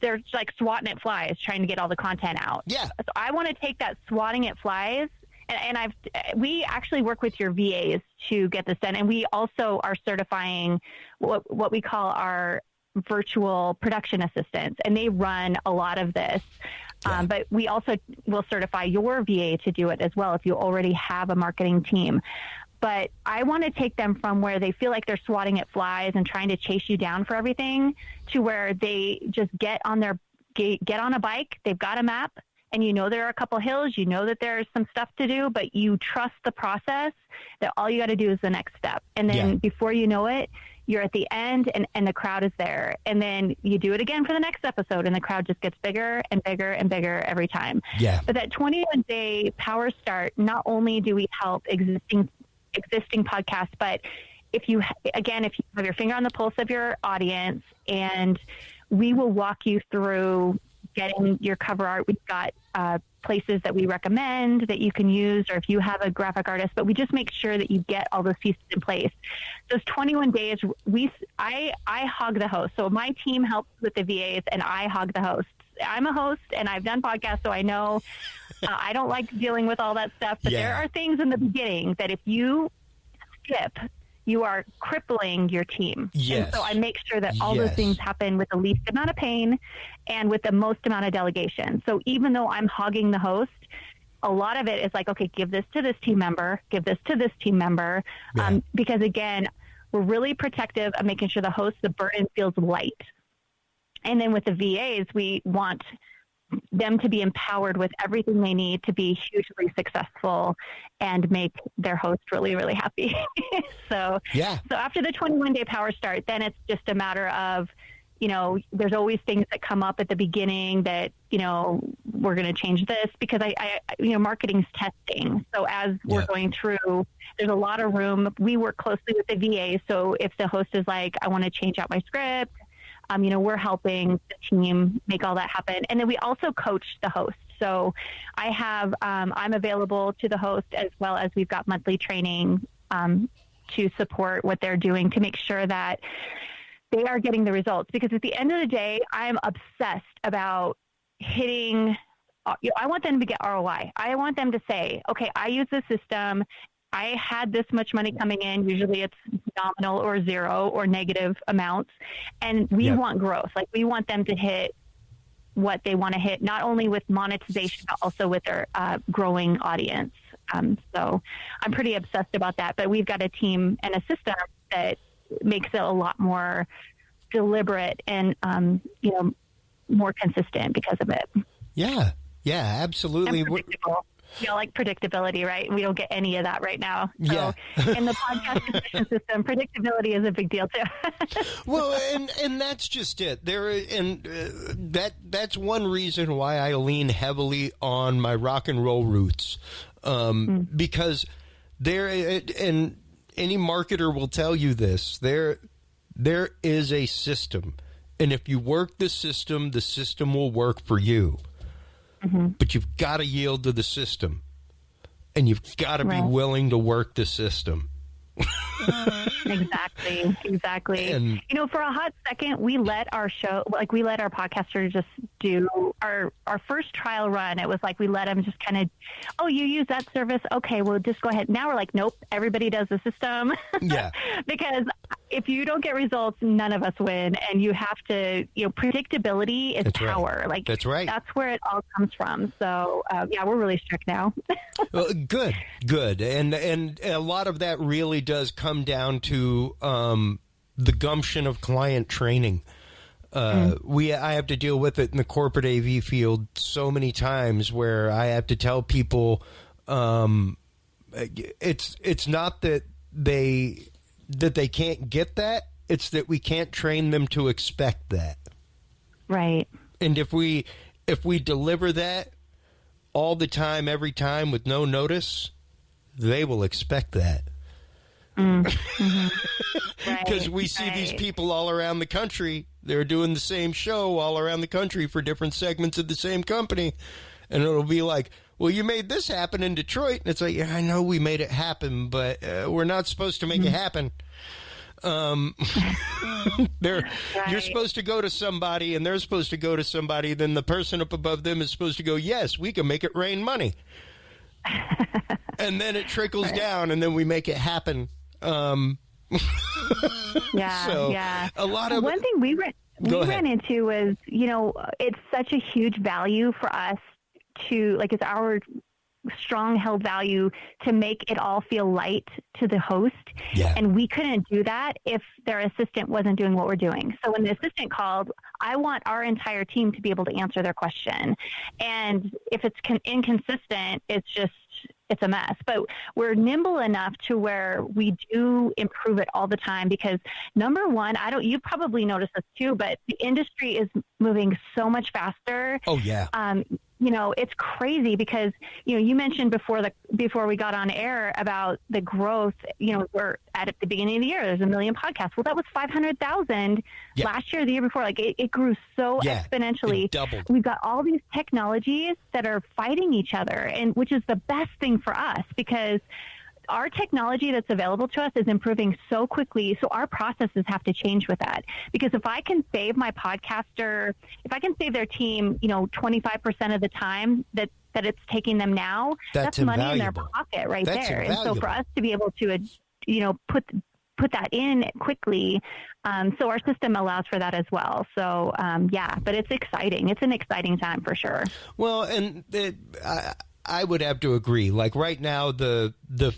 they're like swatting at flies, trying to get all the content out. Yeah. So I want to take that swatting at flies, and we actually work with your VAs to get this done. And we also are certifying what we call our virtual production assistants, and they run a lot of this. But we also will certify your VA to do it as well if you already have a marketing team. But I want to take them from where they feel like they're swatting at flies and trying to chase you down for everything to where they just get on a bike. They've got a map, and you know there are a couple hills. You know that there's some stuff to do, but you trust the process that all you got to do is the next step. And then before you know it, you're at the end and the crowd is there. And then you do it again for the next episode and the crowd just gets bigger and bigger and bigger every time. Yeah. But that 21-day power start, not only do we help existing podcasts, but if you have your finger on the pulse of your audience, and we will walk you through getting your cover art. We've got places that we recommend that you can use, or if you have a graphic artist, but we just make sure that you get all those pieces in place. Those 21 days, I hog the host. So my team helps with the VAs and I hog the hosts. I'm a host and I've done podcasts, so I know I don't like dealing with all that stuff, but there are things in the beginning that if you skip, you are crippling your team. Yes. And so I make sure that all those things happen with the least amount of pain and with the most amount of delegation. So even though I'm hogging the host, a lot of it is like, okay, give this to this team member, give this to this team member. Because again, we're really protective of making sure the burden feels light. And then with the VAs, we want them to be empowered with everything they need to be hugely successful and make their host really, really happy. So after the 21-day power start, then it's just a matter of, there's always things that come up at the beginning that, we're going to change this because marketing's testing. So as we're going through, there's a lot of room. We work closely with the VA. So if the host is like, I want to change out my script, we're helping the team make all that happen. And then we also coach the host. So I have, I'm available to the host, as well as we've got monthly training to support what they're doing to make sure that they are getting the results. Because at the end of the day, I'm obsessed about hitting, I want them to get ROI. I want them to say, okay, I use this system. I had this much money coming in. Usually it's nominal or zero or negative amounts. And we want growth. Like we want them to hit what they want to hit, not only with monetization, but also with their growing audience. So I'm pretty obsessed about that. But we've got a team and a system that makes it a lot more deliberate and, more consistent because of it. Yeah. Yeah, absolutely. Like predictability, right? We don't get any of that right now. So in the podcast commission system, predictability is a big deal too. Well, and that's just it. That's one reason why I lean heavily on my rock and roll roots, because and any marketer will tell you this. There is a system, and if you work the system will work for you. But you've got to yield to the system, and you've got to be willing to work the system. Exactly. And, for a hot second, we let our podcasters just do our first trial run. It was like we let them just kind of, oh, you use that service? Okay, well, just go ahead. Now we're like, nope, everybody does the system. Yeah. Because if you don't get results, none of us win. And you have to, predictability is power. Right. Like that's right. That's where it all comes from. So we're really strict now. Well, good. And a lot of that really does come down to the gumption of client training. I have to deal with it in the corporate AV field so many times where I have to tell people it's not that they can't get that, it's that we can't train them to expect that. Right. And if we deliver that all the time, every time with no notice, they will expect that. Because we see these people all around the country. They're doing the same show all around the country for different segments of the same company. And it'll be like, well, you made this happen in Detroit. And it's like, yeah, I know we made it happen, but we're not supposed to make it happen. You're supposed to go to somebody, and they're supposed to go to somebody. Then the person up above them is supposed to go, yes, we can make it rain money. And then it trickles down, and then we make it happen. A lot of one thing we ran into was, it's such a huge value for us to, like, it's our strong held value to make it all feel light to the host. Yeah. And we couldn't do that if their assistant wasn't doing what we're doing. So when the assistant called, I want our entire team to be able to answer their question. And if it's inconsistent, it's a mess. But we're nimble enough to where we do improve it all the time because number one, you've probably noticed this too, but the industry is moving so much faster. Oh yeah. It's crazy because, you mentioned before we got on air about the growth, we're at the beginning of the year, there's 1 million podcasts. Well, that was 500,000 last year, the year before. Like it grew so exponentially. It doubled. We've got all these technologies that are fighting each other, and which is the best thing for us because our technology that's available to us is improving so quickly. So our processes have to change with that. Because if I can save my podcaster, if I can save their team, 25% of the time that it's taking them now, that's money in their pocket right there. Invaluable. And so for us to be able to, put that in quickly. So our system allows for that as well. So, but it's exciting. It's an exciting time for sure. Well, and I would have to agree. Like right now, the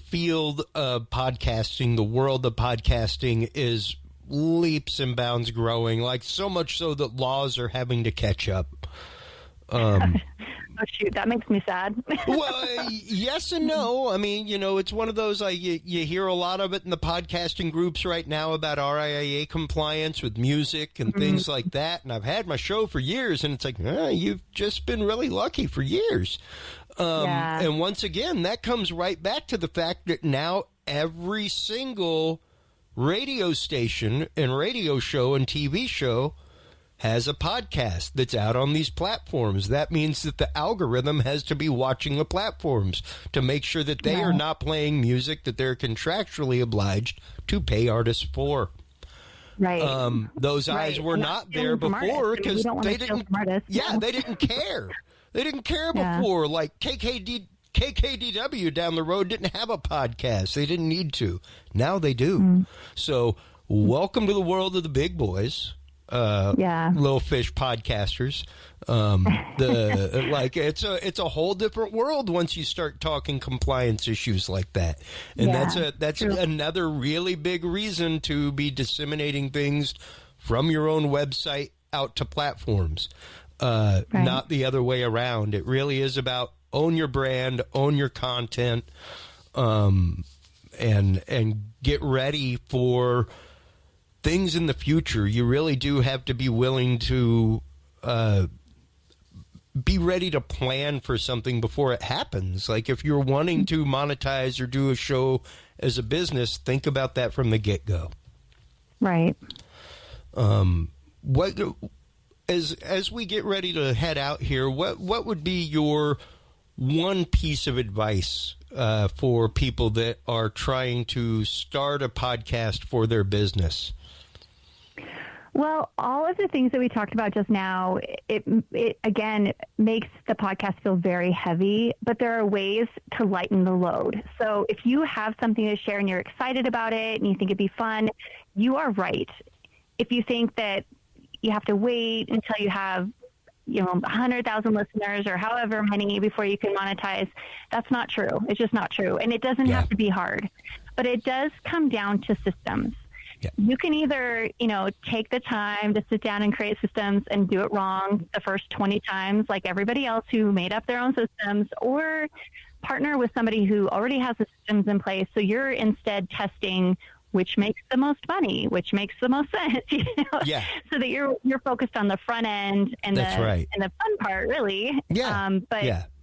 field of podcasting, the world of podcasting is leaps and bounds growing, like so much so that laws are having to catch up. Oh, shoot, that makes me sad. Well, yes and no. I mean, it's one of those, you hear a lot of it in the podcasting groups right now about RIAA compliance with music and things like that. And I've had my show for years, and it's like, you've just been really lucky for years. And once again, that comes right back to the fact that now every single radio station and radio show and TV show has a podcast that's out on these platforms. That means that the algorithm has to be watching the platforms to make sure that they are not playing music that they're contractually obliged to pay artists for. Right. Those eyes were not there before because they didn't. Yeah, they didn't care. They didn't care before. Like KKDW down the road didn't have a podcast. They didn't need to. Now they do. So welcome to the world of the big boys. Little fish podcasters. It's a whole different world once you start talking compliance issues like that. And that's another really big reason to be disseminating things from your own website out to platforms. Not the other way around. It really is about own your brand, own your content, and get ready for things in the future. You really do have to be willing to be ready to plan for something before it happens. Like if you're wanting to monetize or do a show as a business, think about that from the get-go. Right. As we get ready to head out here, what would be your one piece of advice for people that are trying to start a podcast for their business? Well, all of the things that we talked about just now, it again makes the podcast feel very heavy, but there are ways to lighten the load. So if you have something to share and you're excited about it and you think it'd be fun, you are right. If you think that you have to wait until you have 100,000 listeners or however many before you can monetize, that's not true. It's just not true. And it doesn't have to be hard, but it does come down to systems. Yeah. You can either, take the time to sit down and create systems and do it wrong the first 20 times like everybody else who made up their own systems, or partner with somebody who already has the systems in place. So you're instead testing which makes the most money, which makes the most sense, so that you're focused on the front end and the fun part, really.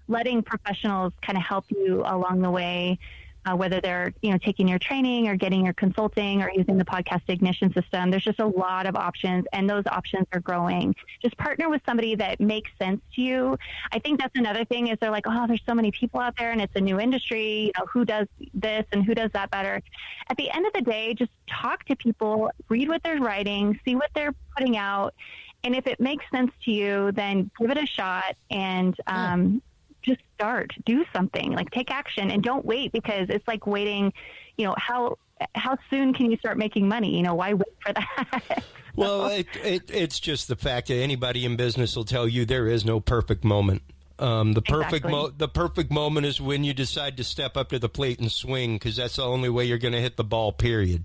Letting professionals kind of help you along the way, whether they're, taking your training or getting your consulting or using the podcast ignition system. There's just a lot of options, and those options are growing. Just partner with somebody that makes sense to you. I think that's another thing is they're like, oh, there's so many people out there and it's a new industry, who does this and who does that better. At the end of the day, just talk to people, read what they're writing, see what they're putting out. And if it makes sense to you, then give it a shot and, just start, do something, like take action, and don't wait, because it's like waiting, how soon can you start making money? Why wait for that? Well, it's just the fact that anybody in business will tell you there is no perfect moment. The perfect moment is when you decide to step up to the plate and swing, because that's the only way you're going to hit the ball, period.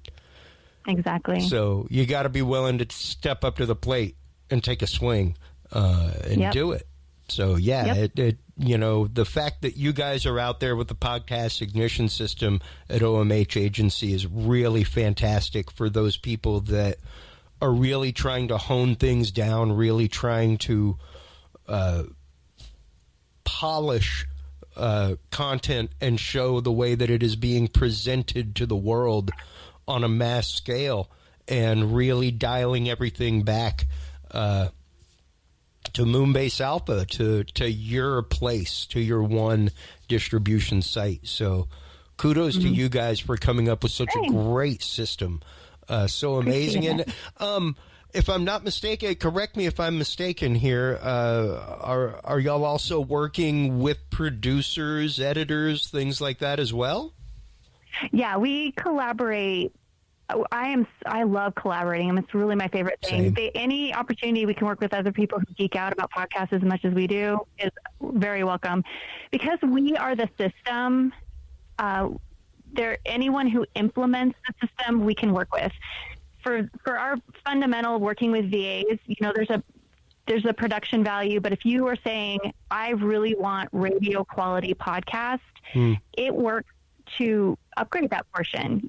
Exactly. So you got to be willing to step up to the plate and take a swing and do it. So, the fact that you guys are out there with the podcast ignition system at OMH Agency is really fantastic for those people that are really trying to hone things down, really trying to polish content and show the way that it is being presented to the world on a mass scale, and really dialing everything back to Moonbase Alpha, to your place, to your one distribution site. So kudos to you guys for coming up with such a great system. So amazing. And if I'm not mistaken, correct me if I'm mistaken here, are y'all also working with producers, editors, things like that as well? Yeah, we collaborate. I love collaborating. It's really my favorite thing. Any opportunity we can work with other people who geek out about podcasts as much as we do is very welcome. Because we are the system, anyone who implements the system we can work with. For our fundamental working with VAs, there's a production value, but if you are saying, I really want radio quality podcast, it works to upgrade that portion.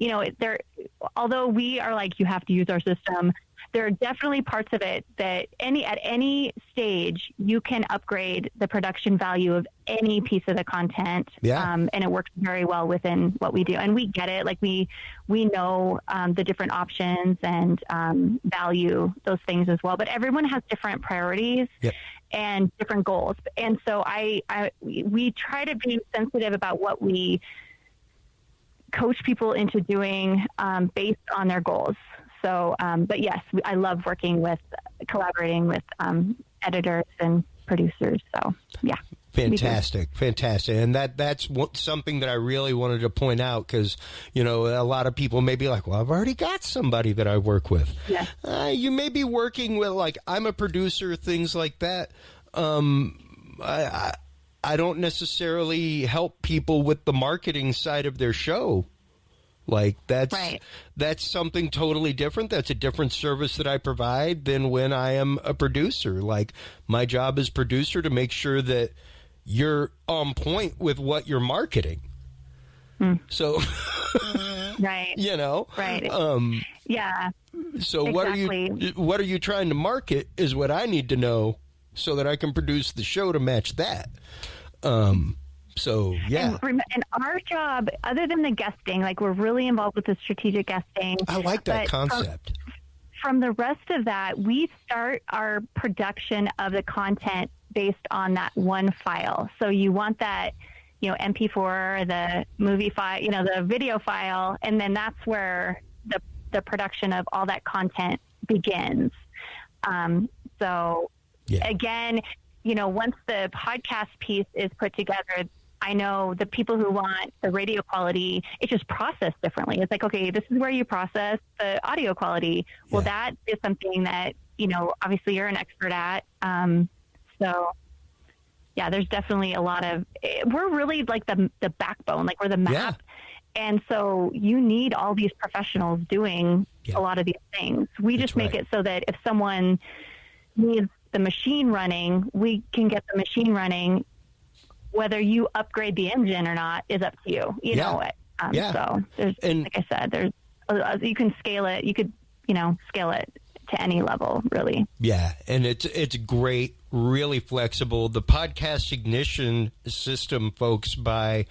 Although we are like, you have to use our system, there are definitely parts of it that at any stage you can upgrade the production value of any piece of the content. And it works very well within what we do. And we get it. Like we know the different options and value those things as well. But everyone has different priorities and different goals. And so we try to be sensitive about what we coach people into doing based on their goals. So, but yes, I love collaborating with editors and producers. So, yeah. Fantastic. And that's something that I really wanted to point out, because, a lot of people may be like, well, I've already got somebody that I work with. Yeah. You may be working with, like, I'm a producer, things like that. I don't necessarily help people with the marketing side of their show. Like that's something totally different. That's a different service that I provide than when I am a producer. Like, my job as producer to make sure that you're on point with what you're marketing. So, right. Right. Yeah. So exactly. what are you trying to market is what I need to know, so that I can produce the show to match that. So, yeah. And our job, other than the guesting, like, we're really involved with the strategic guesting. I like that concept. From the rest of that, we start our production of the content based on that one file. So you want that, MP4, the movie file, the video file, and then that's where the production of all that content begins. Again, once the podcast piece is put together, I know the people who want the radio quality, it's just processed differently. It's like, okay, this is where you process the audio quality. Well, that is something that, obviously you're an expert at. So, yeah, there's definitely a lot of, we're really like the backbone, like we're the map. Yeah. And so you need all these professionals doing a lot of these things. We just make it so that if someone needs the machine running, we can get the machine running. Whether you upgrade the engine or not is up to you. So there's, like I said, there's you can scale it. You could scale it to any level, really. Yeah, and it's great, really flexible. The podcast ignition system, folks, by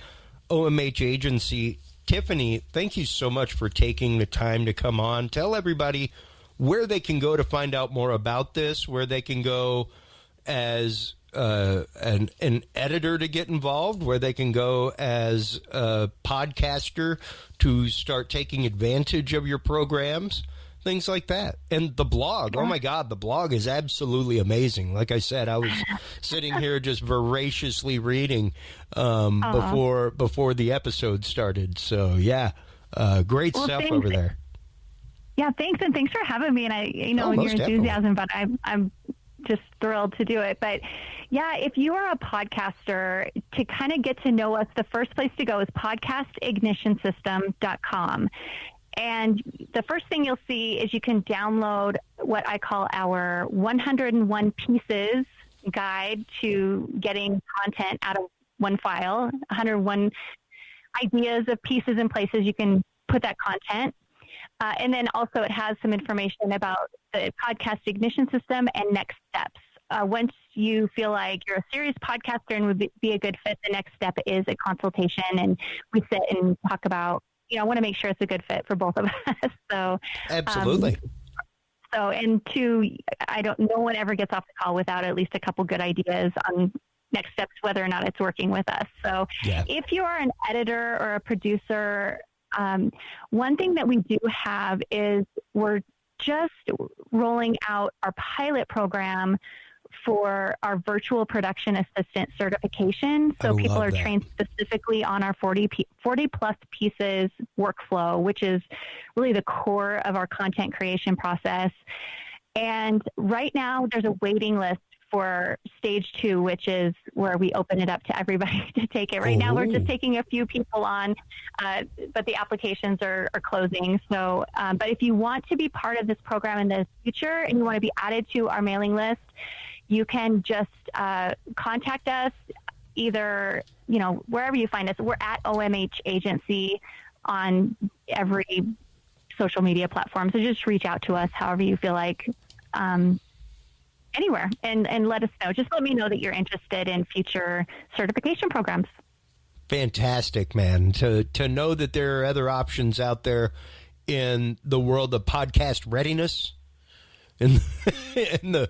OMH Agency. Tiffany, thank you so much for taking the time to come on. Tell everybody where they can go to find out more about this, where they can go as an editor to get involved, where they can go as a podcaster to start taking advantage of your programs, things like that. And the blog, oh my God, the blog is absolutely amazing. Like I said, I was sitting here just voraciously reading before the episode started. So great stuff over there. Yeah, thanks, and thanks for having me. And your enthusiasm, but I'm just thrilled to do it. But yeah, if you are a podcaster, to kind of get to know us, the first place to go is podcastignitionsystem.com. And the first thing you'll see is you can download what I call our 101 pieces guide to getting content out of one file, 101 ideas of pieces and places you can put that content. And then also it has some information about the podcast ignition system and next steps. Once you feel like you're a serious podcaster and would be a good fit, the next step is a consultation, and we sit and talk about, I want to make sure it's a good fit for both of us. So absolutely. No one ever gets off the call without at least a couple good ideas on next steps, whether or not it's working with us. So if you are an editor or a producer, one thing that we do have is we're just rolling out our pilot program for our virtual production assistant certification. So people are trained specifically on our 40 plus pieces workflow, which is really the core of our content creation process. And right now there's a waiting list for stage 2, which is where we open it up to everybody to take it. Right now we're just taking a few people on, but the applications are closing. So, but if you want to be part of this program in the future and you want to be added to our mailing list, you can just contact us either, wherever you find us. We're at OMH Agency on every social media platform. So just reach out to us however you feel like, anywhere, and let us know. Just let me know that you're interested in future certification programs. Fantastic, man. To know that there are other options out there in the world of podcast readiness, in the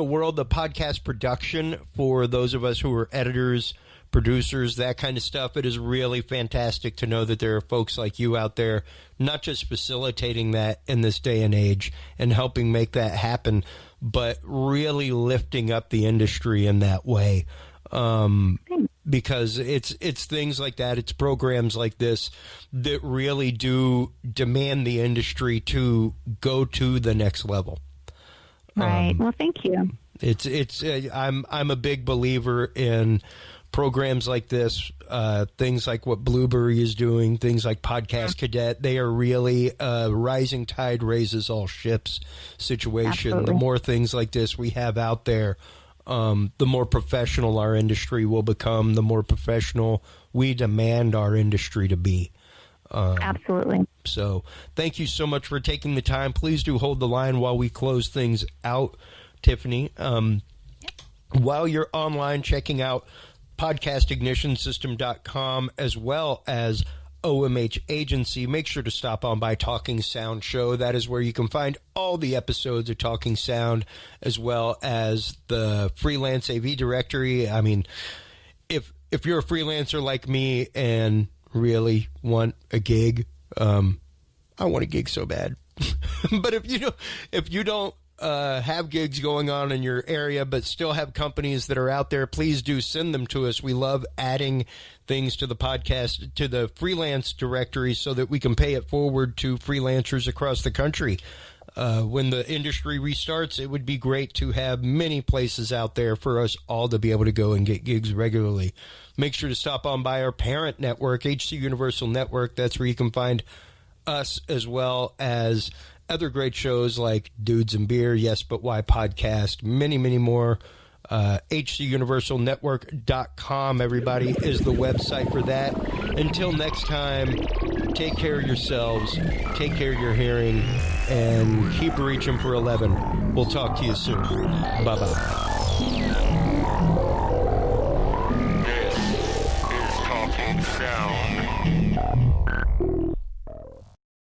world of podcast production, for those of us who are editors, producers, that kind of stuff. It is really fantastic to know that there are folks like you out there, not just facilitating that in this day and age and helping make that happen, but really lifting up the industry in that way. Because it's things like that, it's programs like this that really do demand the industry to go to the next level. Right. Well, thank you. I'm a big believer in programs like this, things like what Blueberry is doing, things like Podcast Cadet. They are really rising tide raises all ships situation. Absolutely. The more things like this we have out there, the more professional our industry will become, the more professional we demand our industry to be. Absolutely. So thank you so much for taking the time. Please do hold the line while we close things out, Tiffany. While you're online checking out podcastignitionsystem.com as well as OMH Agency, make sure to stop on by Talking Sound Show. That is where you can find all the episodes of Talking Sound as well as the freelance AV directory. I mean, if you're a freelancer like me and really want a gig, I want a gig so bad. But if you don't have gigs going on in your area but still have companies that are out there, please do send them to us. We love adding things to the podcast, to the freelance directory, so that we can pay it forward to freelancers across the country. When the industry restarts, it would be great to have many places out there for us all to be able to go and get gigs regularly. Make sure to stop on by our parent network, HC Universal Network. That's where you can find us as well as other great shows like Dudes and Beer, Yes But Why podcast, many, many more. HCUniversalNetwork.com, everybody, is the website for that. Until next time, take care of yourselves, take care of your hearing, and keep reaching for 11. We'll talk to you soon. Bye-bye. This is Talking Sound.